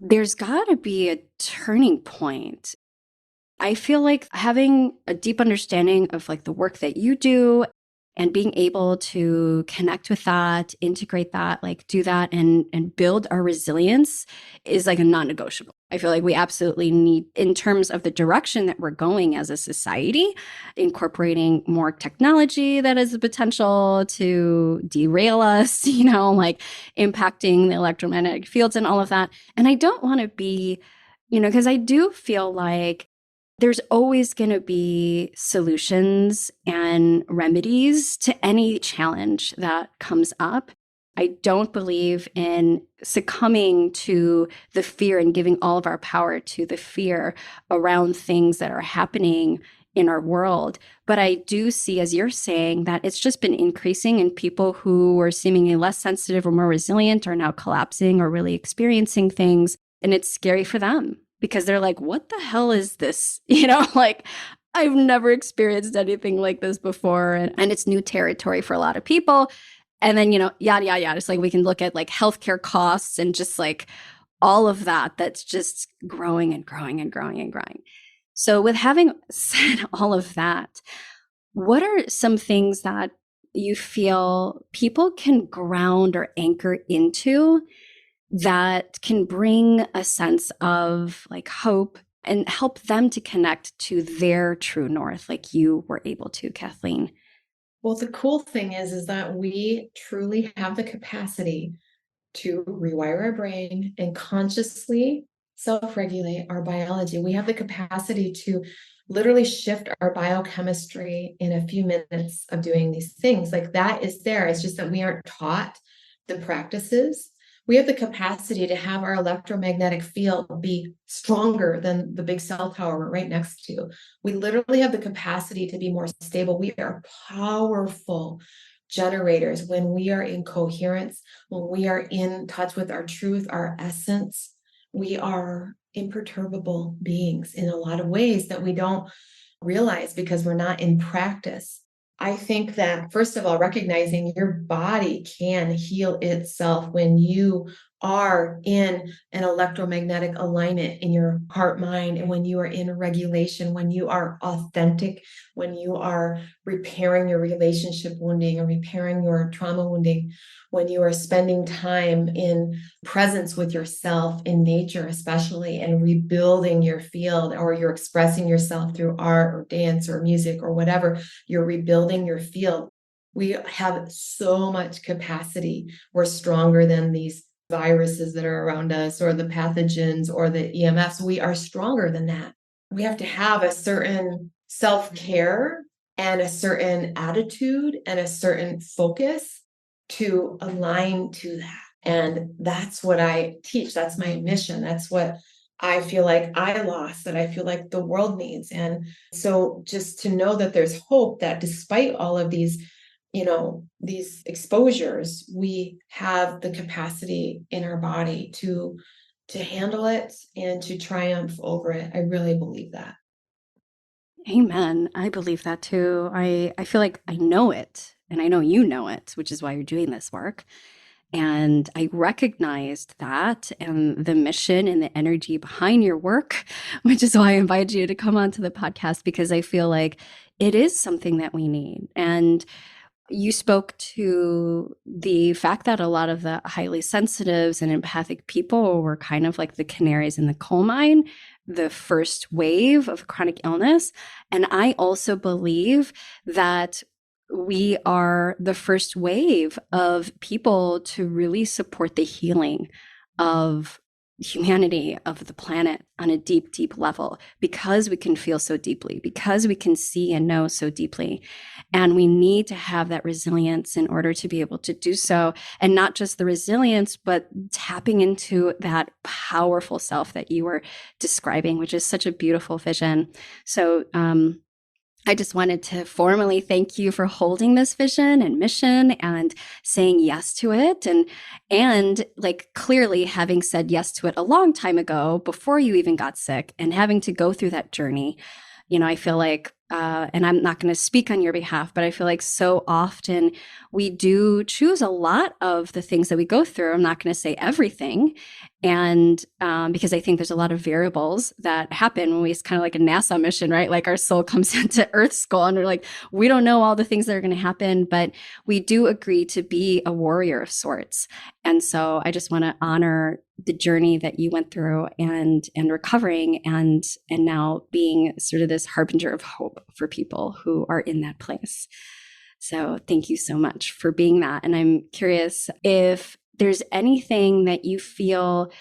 There's got to be a turning point. I feel like having a deep understanding of like the work that you do and being able to connect with that, integrate that, like do that and build our resilience is like a non-negotiable. I feel like we absolutely need, in terms of the direction that we're going as a society, incorporating more technology that has the potential to derail us, like impacting the electromagnetic fields and all of that. And I don't want to be, because I do feel like there's always going to be solutions and remedies to any challenge that comes up. I don't believe in succumbing to the fear and giving all of our power to the fear around things that are happening in our world. But I do see, as you're saying, that it's just been increasing, and people who were seemingly less sensitive or more resilient are now collapsing or really experiencing things. And it's scary for them, because they're like, what the hell is this? Like, I've never experienced anything like this before. And it's new territory for a lot of people. And then, yada, yada, yada. It's like we can look at like healthcare costs and just like all of that. That's just growing and growing and growing and growing. So with having said all of that, what are some things that you feel people can ground or anchor into that can bring a sense of like hope and help them to connect to their true north, like you were able to, Kathleen? Well, the cool thing is that we truly have the capacity to rewire our brain and consciously self-regulate our biology. We have the capacity to literally shift our biochemistry in a few minutes of doing these things. Like, that is there. It's just that we aren't taught the practices. We have the capacity to have our electromagnetic field be stronger than the big cell tower we're right next to. We literally have the capacity to be more stable. We are powerful generators when we are in coherence, when we are in touch with our truth, our essence. We are imperturbable beings in a lot of ways that we don't realize because we're not in practice. I think that, first of all, recognizing your body can heal itself when you are in an electromagnetic alignment in your heart, mind, and when you are in regulation, when you are authentic, when you are repairing your relationship wounding or repairing your trauma wounding, when you are spending time in presence with yourself in nature, especially, and rebuilding your field, or you're expressing yourself through art or dance or music or whatever, you're rebuilding your field. We have so much capacity. We're stronger than these viruses that are around us or the pathogens or the EMFs. We are stronger than that. We have to have a certain self-care and a certain attitude and a certain focus to align to that. And that's what I teach. That's my mission. That's what I feel like I lost, that I feel like the world needs. And so just to know that there's hope, that despite all of these these exposures, we have the capacity in our body to handle it and to triumph over it. I really believe that. Amen. I believe that too. I feel like I know it, and I know you know it, which is why you're doing this work. And I recognized that and the mission and the energy behind your work, which is why I invited you to come onto the podcast, because I feel like it is something that we need. And you spoke to the fact that a lot of the highly sensitives and empathic people were kind of like the canaries in the coal mine, the first wave of chronic illness. And I also believe that we are the first wave of people to really support the healing of humanity of the planet on a deep, deep level, because we can feel so deeply, because we can see and know so deeply. And we need to have that resilience in order to be able to do so. And not just the resilience, but tapping into that powerful self that you were describing, which is such a beautiful vision. So, I just wanted to formally thank you for holding this vision and mission and saying yes to it, and like clearly having said yes to it a long time ago before you even got sick, and having to go through that journey. I feel like, and I'm not going to speak on your behalf, but I feel like so often we do choose a lot of the things that we go through. I'm not going to say everything. And because I think there's a lot of variables that happen when it's kind of like a NASA mission, right? Like our soul comes into Earth's skull and we're like, we don't know all the things that are going to happen, but we do agree to be a warrior of sorts. And so I just want to honor the journey that you went through and recovering and now being sort of this harbinger of hope for people who are in that place. So thank you so much for being that. And I'm curious if there's anything that you feel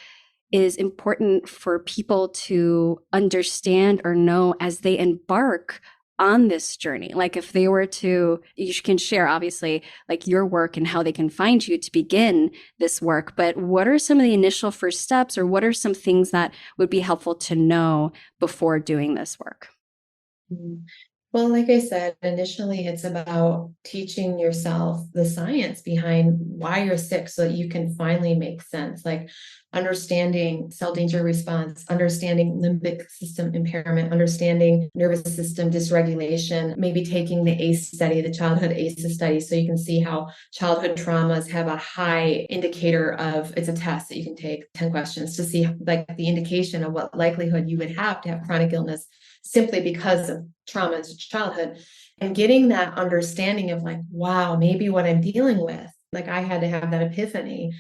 is important for people to understand or know as they embark on this journey. Like if they were to, you can share obviously like your work and how they can find you to begin this work, but what are some of the initial first steps, or what are some things that would be helpful to know before doing this work? Well, like I said, initially it's about teaching yourself the science behind why you're sick so that you can finally make sense, like understanding cell danger response, understanding limbic system impairment, understanding nervous system dysregulation, maybe taking the ACE study, the childhood ACE study, so you can see how childhood traumas have a high indicator of, it's a test that you can take 10 questions to see like the indication of what likelihood you would have to have chronic illness simply because of trauma as childhood, and getting that understanding of like, wow, maybe what I'm dealing with, like I had to have that epiphany,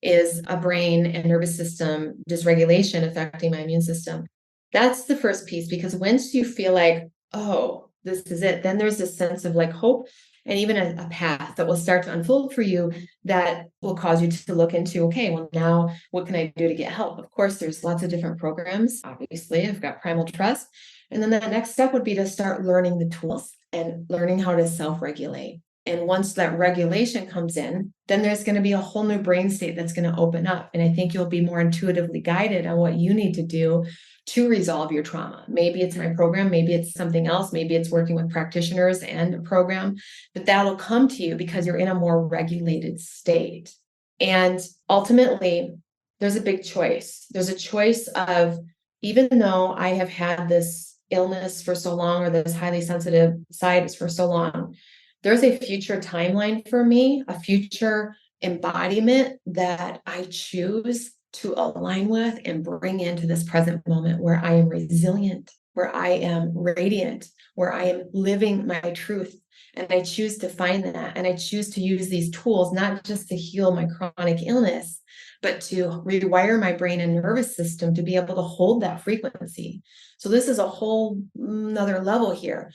is a brain and nervous system dysregulation affecting my immune system. That's the first piece, because once you feel like, oh, this is it, then there's this sense of like hope and even a path that will start to unfold for you that will cause you to look into, okay, well, now what can I do to get help? Of course, there's lots of different programs. Obviously, I've got Primal Trust. And then the next step would be to start learning the tools and learning how to self-regulate. And once that regulation comes in, then there's going to be a whole new brain state that's going to open up. And I think you'll be more intuitively guided on what you need to do to resolve your trauma. Maybe it's my program, maybe it's something else, maybe it's working with practitioners and a program, but that'll come to you because you're in a more regulated state. And ultimately, there's a big choice. There's a choice of, even though I have had this illness for so long, or this highly sensitive side for so long, there's a future timeline for me, a future embodiment that I choose to align with and bring into this present moment where I am resilient, where I am radiant, where I am living my truth. And I choose to find that. And I choose to use these tools, not just to heal my chronic illness, but to rewire my brain and nervous system to be able to hold that frequency. So this is a whole another level here.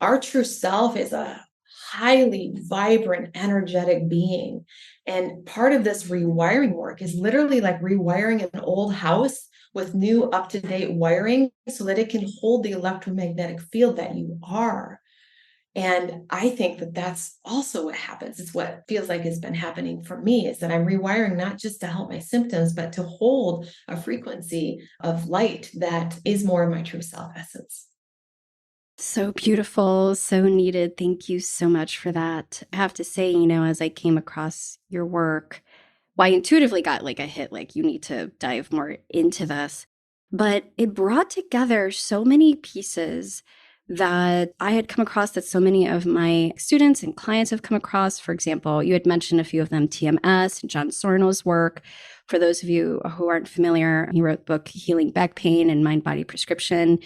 Our true self is a highly vibrant, energetic being. And part of this rewiring work is literally like rewiring an old house with new up-to-date wiring so that it can hold the electromagnetic field that you are. And I think that that's also what happens. It's what feels like has been happening for me, is that I'm rewiring not just to help my symptoms, but to hold a frequency of light that is more of my true self essence. So beautiful, so needed. Thank you so much for that. I have to say, as I came across your work, well, I intuitively got like a hit, like you need to dive more into this. But it brought together so many pieces that I had come across, that so many of my students and clients have come across. For example, you had mentioned a few of them, TMS, John Sorno's work. For those of you who aren't familiar, he wrote the book Healing Back Pain and Mind Body Prescription.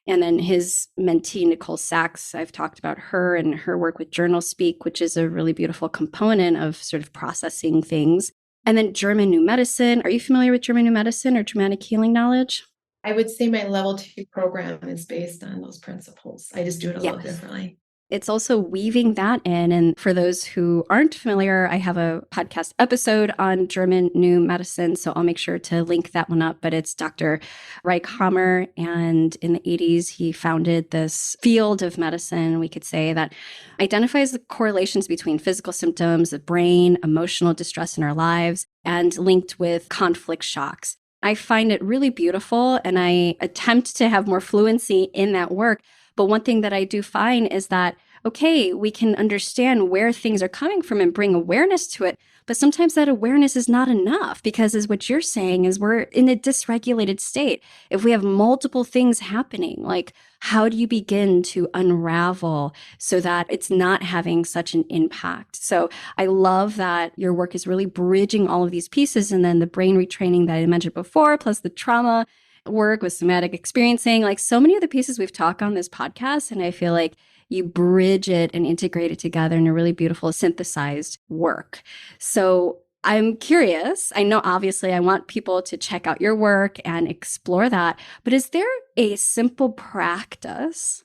And then his mentee, Nicole Sachs, I've talked about her and her work with Journal Speak, which is a really beautiful component of sort of processing things. And then German New Medicine. Are you familiar with German New Medicine or Germanic healing knowledge? I would say my level 2 program is based on those principles. I just do it a little Yes. differently. It's also weaving that in. And for those who aren't familiar, I have a podcast episode on German New Medicine. So I'll make sure to link that one up. But it's Dr. Reichhammer. And in the 80s, he founded this field of medicine, we could say, that identifies the correlations between physical symptoms, the brain, emotional distress in our lives, and linked with conflict shocks. I find it really beautiful, and I attempt to have more fluency in that work. But one thing that I do find is that, okay, we can understand where things are coming from and bring awareness to it. But sometimes that awareness is not enough because, as what you're saying, is we're in a dysregulated state. If we have multiple things happening, like how do you begin to unravel so that it's not having such an impact? So I love that your work is really bridging all of these pieces, and then the brain retraining that I mentioned before, plus the trauma work with somatic experiencing, like so many of the pieces we've talked on this podcast. And I feel like you bridge it and integrate it together in a really beautiful synthesized work. So I'm curious. I know obviously I want people to check out your work and explore that, but is there a simple practice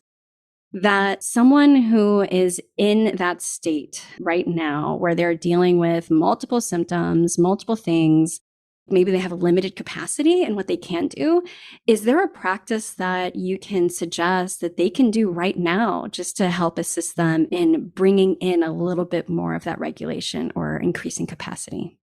that someone who is in that state right now, where they're dealing with multiple symptoms, multiple things, maybe they have a limited capacity in what they can do, is there a practice that you can suggest that they can do right now just to help assist them in bringing in a little bit more of that regulation or increasing capacity?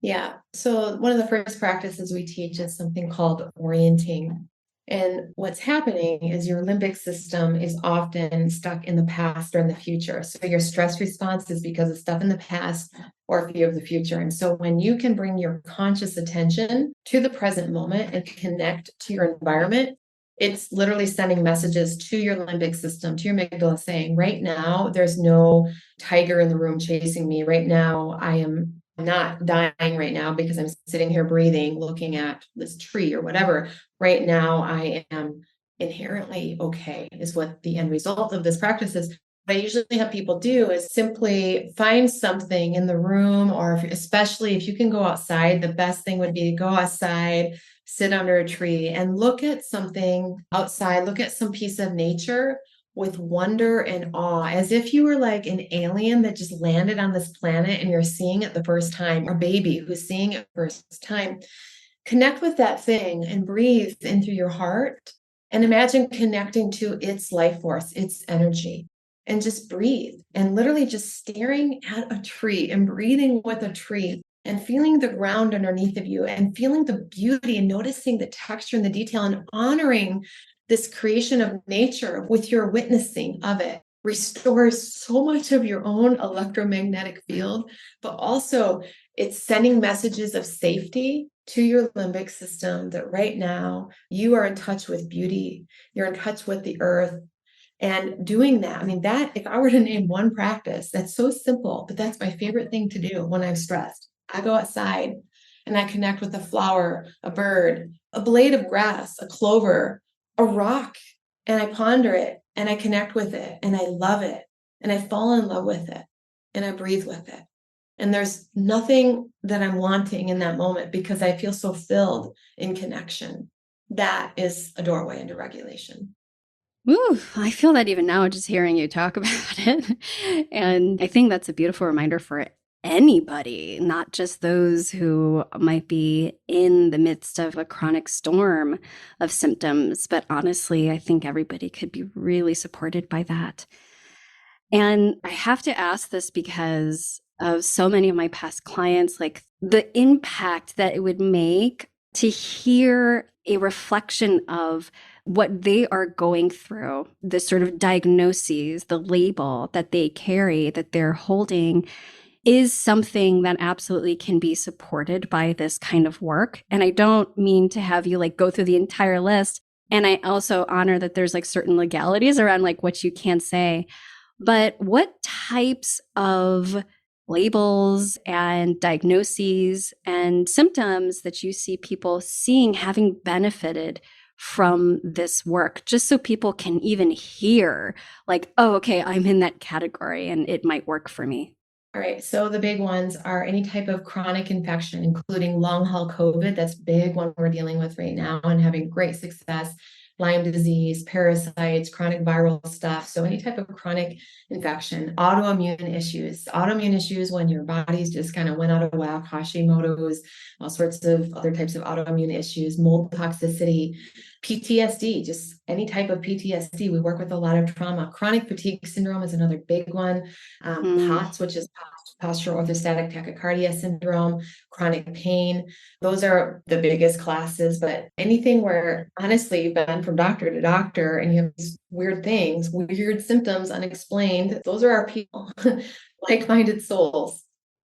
Yeah. So one of the first practices we teach is something called orienting. And what's happening is your limbic system is often stuck in the past or in the future. So your stress response is because of stuff in the past or fear of the future. And so when you can bring your conscious attention to the present moment and connect to your environment, it's literally sending messages to your limbic system, to your amygdala, saying, right now, there's no tiger in the room chasing me. Right now, I am not dying right now because I'm sitting here breathing, looking at this tree or whatever. Right now, I am inherently okay, is what the end result of this practice is. What I usually have people do is simply find something in the room, or especially if you can go outside, the best thing would be to go outside, sit under a tree and look at something outside, look at some piece of nature with wonder and awe, as if you were like an alien that just landed on this planet and you're seeing it the first time, or a baby who's seeing it first time. Connect with that thing and breathe in through your heart and imagine connecting to its life force, its energy, and just breathe and literally just staring at a tree and breathing with a tree and feeling the ground underneath of you and feeling the beauty and noticing the texture and the detail and honoring this creation of nature with your witnessing of it restores so much of your own electromagnetic field, but also it's sending messages of safety to your limbic system that right now you are in touch with beauty, you're in touch with the earth. And doing that, I mean, that if I were to name one practice, that's so simple, but that's my favorite thing to do when I'm stressed. I go outside and I connect with a flower, a bird, a blade of grass, a clover, a rock, and I ponder it and I connect with it and I love it and I fall in love with it and I breathe with it. And there's nothing that I'm wanting in that moment because I feel so filled in connection. That is a doorway into regulation. Ooh, I feel that even now, just hearing you talk about it. And I think that's a beautiful reminder for anybody, not just those who might be in the midst of a chronic storm of symptoms, but honestly, I think everybody could be really supported by that. And I have to ask this because of so many of my past clients, like the impact that it would make to hear a reflection of what they are going through, the sort of diagnoses, the label that they carry, that they're holding, is something that absolutely can be supported by this kind of work. And I don't mean to have you like go through the entire list. And I also honor that there's like certain legalities around like what you can say. But what types of labels and diagnoses and symptoms that you see people seeing having benefited from this work, just so people can even hear like, oh, okay, I'm in that category and it might work for me? All right. So the big ones are any type of chronic infection, including long haul COVID. That's big one we're dealing with right now and having great success. Lyme disease, parasites, chronic viral stuff. So any type of chronic infection, autoimmune issues when your body's just kind of went out of whack, Hashimoto's, all sorts of other types of autoimmune issues, mold toxicity, PTSD, just any type of PTSD. We work with a lot of trauma. Chronic fatigue syndrome is another big one. POTS, which is postural orthostatic tachycardia syndrome, chronic pain. Those are the biggest classes, but anything where honestly you've been from doctor to doctor and you have these weird things, weird symptoms, unexplained, those are our people, like-minded souls.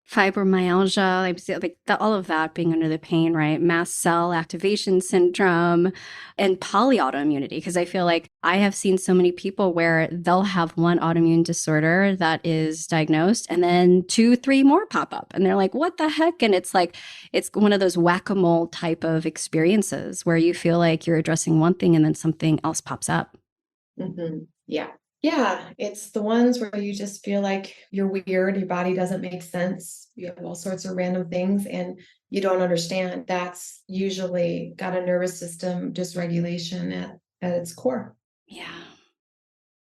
Fibromyalgia, all of that being under the pain, right? Mast cell activation syndrome and polyautoimmunity. Because I feel like I have seen so many people where they'll have one autoimmune disorder that is diagnosed and then 2, 3 more pop up. And they're like, what the heck? And it's like, it's one of those whack-a-mole type of experiences where you feel like you're addressing one thing and then something else pops up. Mm-hmm. Yeah. Yeah, it's the ones where you just feel like you're weird, your body doesn't make sense, you have all sorts of random things and you don't understand. That's usually got a nervous system dysregulation at its core. Yeah.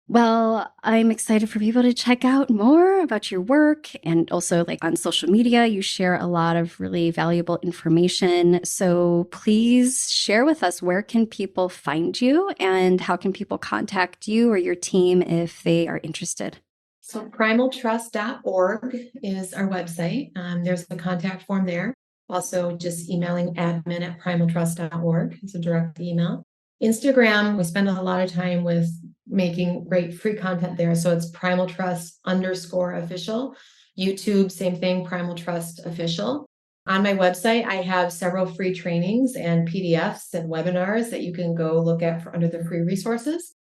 Well, I'm excited for people to check out more about your work, and also like on social media, you share a lot of really valuable information. So please share with us, where can people find you and how can people contact you or your team if they are interested? So primaltrust.org is our website. There's the contact form there. Also just emailing admin@primaltrust.org. It's a direct email. Instagram, we spend a lot of time with making great free content there. So it's Primal Trust _official. YouTube, same thing, Primal Trust official. On my website, I have several free trainings and PDFs and webinars that you can go look at under the free resources.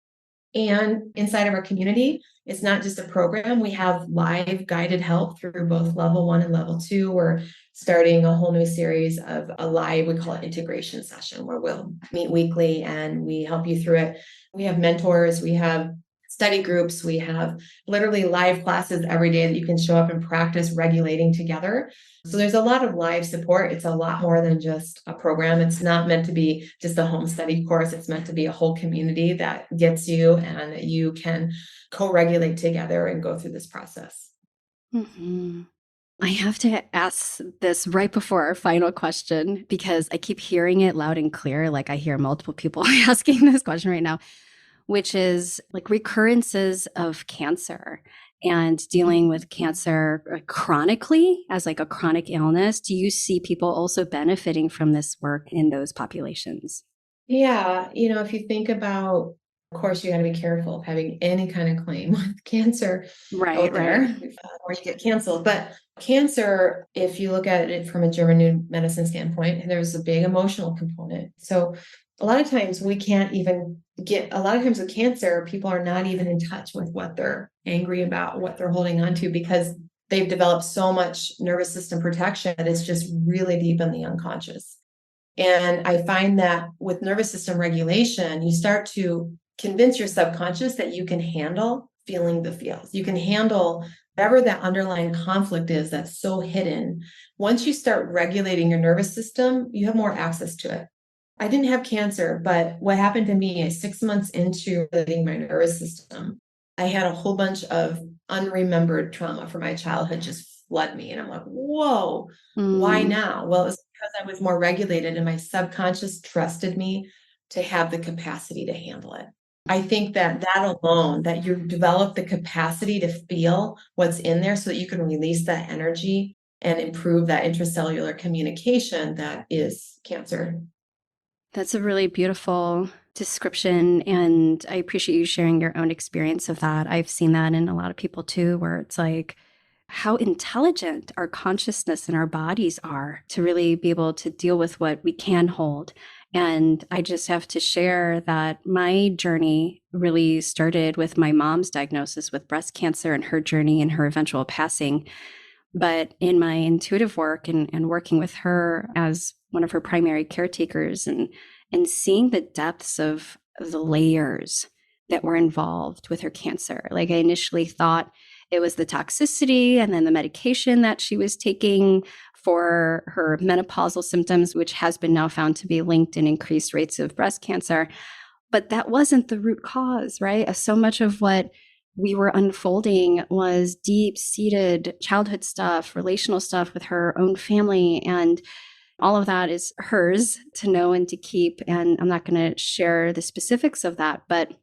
And inside of our community, it's not just a program. We have live guided help through both level 1 and level 2. We're starting a whole new series of a live, we call it integration session, where we'll meet weekly and we help you through it. We have mentors, we have study groups, we have literally live classes every day that you can show up and practice regulating together. So there's a lot of live support. It's a lot more than just a program. It's not meant to be just a home study course. It's meant to be a whole community that gets you and you can co-regulate together and go through this process. Mm-hmm. I have to ask this right before our final question because I keep hearing it loud and clear. Like I hear multiple people asking this question right now, which is like recurrences of cancer and dealing with cancer chronically as like a chronic illness. Do you see people also benefiting from this work in those populations? Yeah, if you think about, of course, you got to be careful of having any kind of claim with cancer out there, or you get canceled. But cancer, if you look at it from a German new medicine standpoint, there's a big emotional component. So a lot of times we can't even a lot of times with cancer, people are not even in touch with what they're angry about, what they're holding on to, because they've developed so much nervous system protection that it's just really deep in the unconscious. And I find that with nervous system regulation, you start to convince your subconscious that you can handle feeling the feels. You can handle whatever that underlying conflict is that's so hidden. Once you start regulating your nervous system, you have more access to it. I didn't have cancer, but what happened to me is 6 months into regulating my nervous system, I had a whole bunch of unremembered trauma from my childhood just flood me. And I'm like, whoa, why now? Well, it's because I was more regulated and my subconscious trusted me to have the capacity to handle it. I think that alone, that you develop the capacity to feel what's in there so that you can release that energy and improve that intracellular communication that is cancer. That's a really beautiful description. And I appreciate you sharing your own experience of that. I've seen that in a lot of people too, where it's like how intelligent our consciousness and our bodies are to really be able to deal with what we can hold. And I just have to share that my journey really started with my mom's diagnosis with breast cancer and her journey and her eventual passing. But in my intuitive work and working with her as one of her primary caretakers and seeing the depths of the layers that were involved with her cancer, like I initially thought it was the toxicity and then the medication that she was taking for her menopausal symptoms, which has been now found to be linked in increased rates of breast cancer. But that wasn't the root cause, right? So much of what we were unfolding was deep-seated childhood stuff, relational stuff with her own family. And all of that is hers to know and to keep. And I'm not going to share the specifics of that, but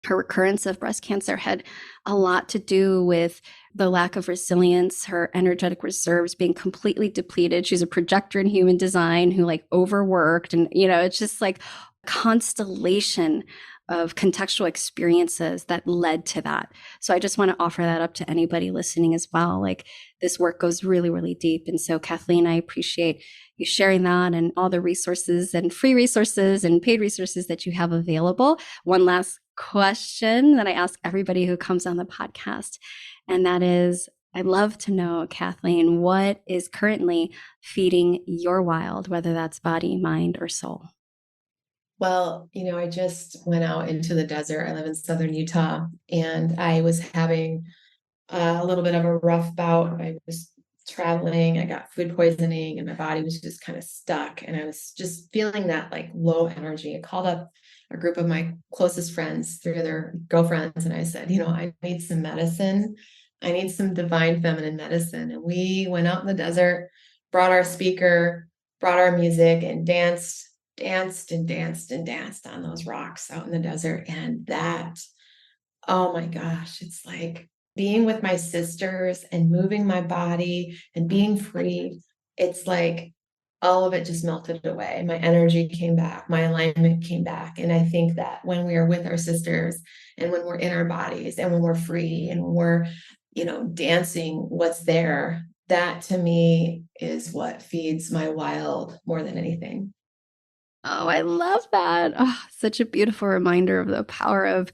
her recurrence of breast cancer had a lot to do with the lack of resilience, her energetic reserves being completely depleted. She's a projector in human design who like overworked. And, it's just like a constellation of contextual experiences that led to that. So I just want to offer that up to anybody listening as well. Like this work goes really, really deep. And so Kathleen, I appreciate you sharing that and all the resources and free resources and paid resources that you have available. One last question that I ask everybody who comes on the podcast, and that is, I'd love to know, Kathleen, what is currently feeding your wild, whether that's body, mind, or soul? Well, I just went out into the desert. I live in southern Utah, and I was having a little bit of a rough bout. I was traveling, I got food poisoning, and my body was just kind of stuck. And I was just feeling that like low energy. I called up a group of my closest friends, three of their girlfriends, and I said, I need some medicine. I need some divine feminine medicine. And we went out in the desert, brought our speaker, brought our music, and danced and danced and danced on those rocks out in the desert. And that, oh my gosh, it's like being with my sisters and moving my body and being free. It's like all of it just melted away. My energy came back, my alignment came back. And I think that when we are with our sisters and when we're in our bodies and when we're free and when we're, dancing what's there, that to me is what feeds my wild more than anything. Oh, I love that. Oh, such a beautiful reminder of the power of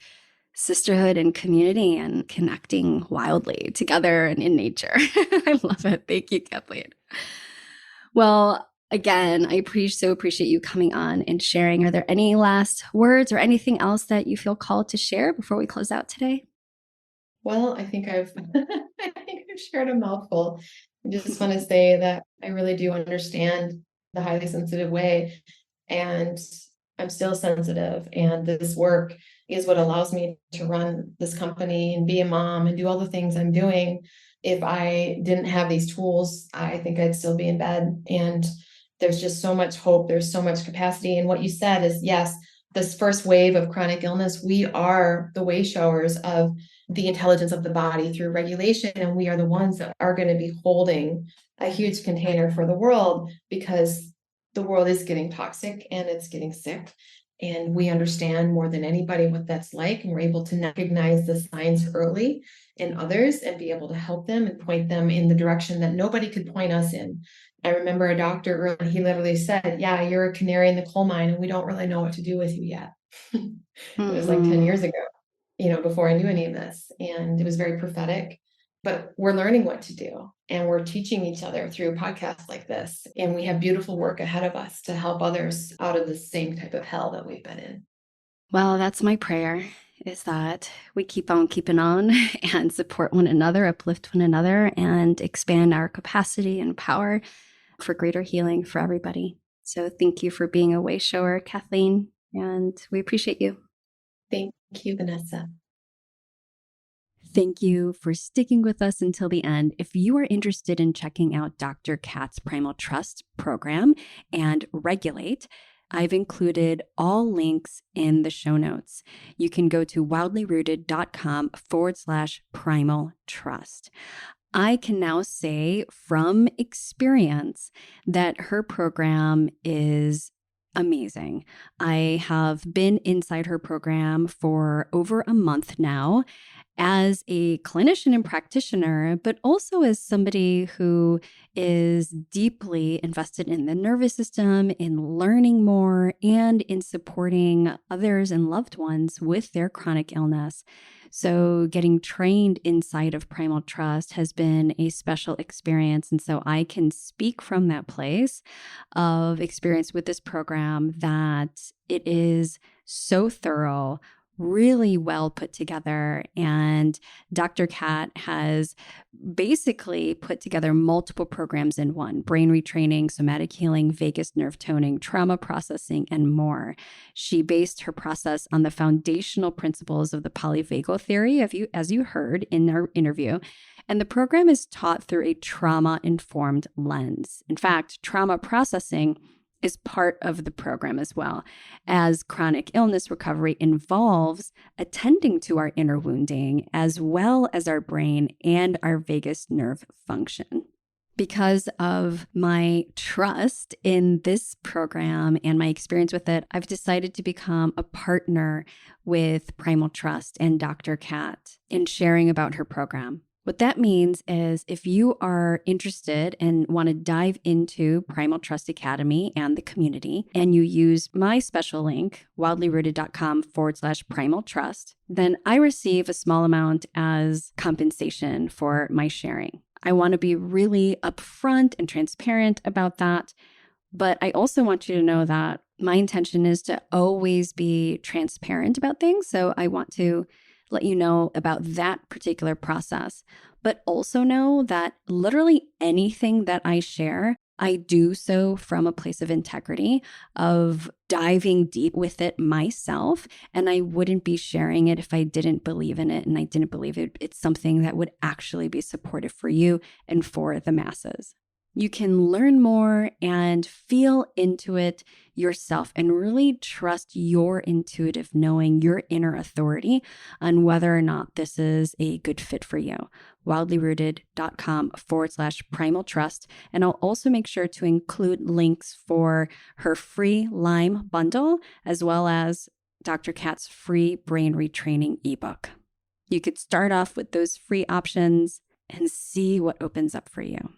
sisterhood and community and connecting wildly together and in nature. I love it. Thank you, Kathleen. Well, again, so appreciate you coming on and sharing. Are there any last words or anything else that you feel called to share before we close out today? Well, I think I've shared a mouthful. I just want to say that I really do understand the highly sensitive way, and I'm still sensitive. And this work is what allows me to run this company and be a mom and do all the things I'm doing. If I didn't have these tools, I think I'd still be in bed. And there's just so much hope. There's so much capacity. And what you said is, yes, this first wave of chronic illness, we are the way showers of the intelligence of the body through regulation. And we are the ones that are going to be holding a huge container for the world, because the world is getting toxic and it's getting sick. And we understand more than anybody what that's like. And we're able to recognize the signs early in others and be able to help them and point them in the direction that nobody could point us in. I remember a doctor early, he literally said, yeah, you're a canary in the coal mine and we don't really know what to do with you yet. It was like 10 years ago, before I knew any of this. And it was very prophetic, but we're learning what to do. And we're teaching each other through podcasts like this. And we have beautiful work ahead of us to help others out of the same type of hell that we've been in. Well, that's my prayer, is that we keep on keeping on and support one another, uplift one another, and expand our capacity and power for greater healing for everybody. So thank you for being a way shower, Kathleen, and we appreciate you. Thank you, Vanessa. Thank you for sticking with us until the end. If you are interested in checking out Dr. Kat's Primal Trust program and Regulate, I've included all links in the show notes. You can go to wildlyrooted.com/primal trust. I can now say from experience that her program is amazing. I have been inside her program for over a month now as a clinician and practitioner, but also as somebody who is deeply invested in the nervous system, in learning more, and in supporting others and loved ones with their chronic illness. So getting trained inside of Primal Trust has been a special experience. And so I can speak from that place of experience with this program that it is so thorough, really well put together. And Dr. Kat has basically put together multiple programs in one: brain retraining, somatic healing, vagus nerve toning, trauma processing, and more. She based her process on the foundational principles of the polyvagal theory, as you heard in our interview. And the program is taught through a trauma-informed lens. In fact, trauma processing is part of the program as well, as chronic illness recovery involves attending to our inner wounding as well as our brain and our vagus nerve function. Because of my trust in this program and my experience with it, I've decided to become a partner with Primal Trust and Dr. Kat in sharing about her program. What that means is if you are interested and want to dive into Primal Trust Academy and the community, and you use my special link, wildlyrooted.com/primal trust, then I receive a small amount as compensation for my sharing. I want to be really upfront and transparent about that. But I also want you to know that my intention is to always be transparent about things. So I want to let you know about that particular process, but also know that literally anything that I share, I do so from a place of integrity, of diving deep with it myself. And I wouldn't be sharing it if I didn't believe in it. And I didn't believe it's something that would actually be supportive for you and for the masses. You can learn more and feel into it yourself and really trust your intuitive knowing, your inner authority on whether or not this is a good fit for you. wildlyrooted.com/primal trust. And I'll also make sure to include links for her free Lyme bundle, as well as Dr. Kat's free brain retraining ebook. You could start off with those free options and see what opens up for you.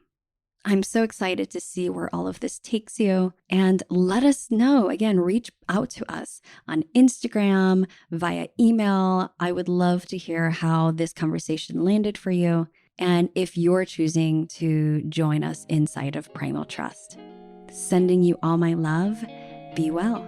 I'm so excited to see where all of this takes you, and let us know. Again, reach out to us on Instagram, via email. I would love to hear how this conversation landed for you, and if you're choosing to join us inside of Primal Trust. Sending you all my love. Be well.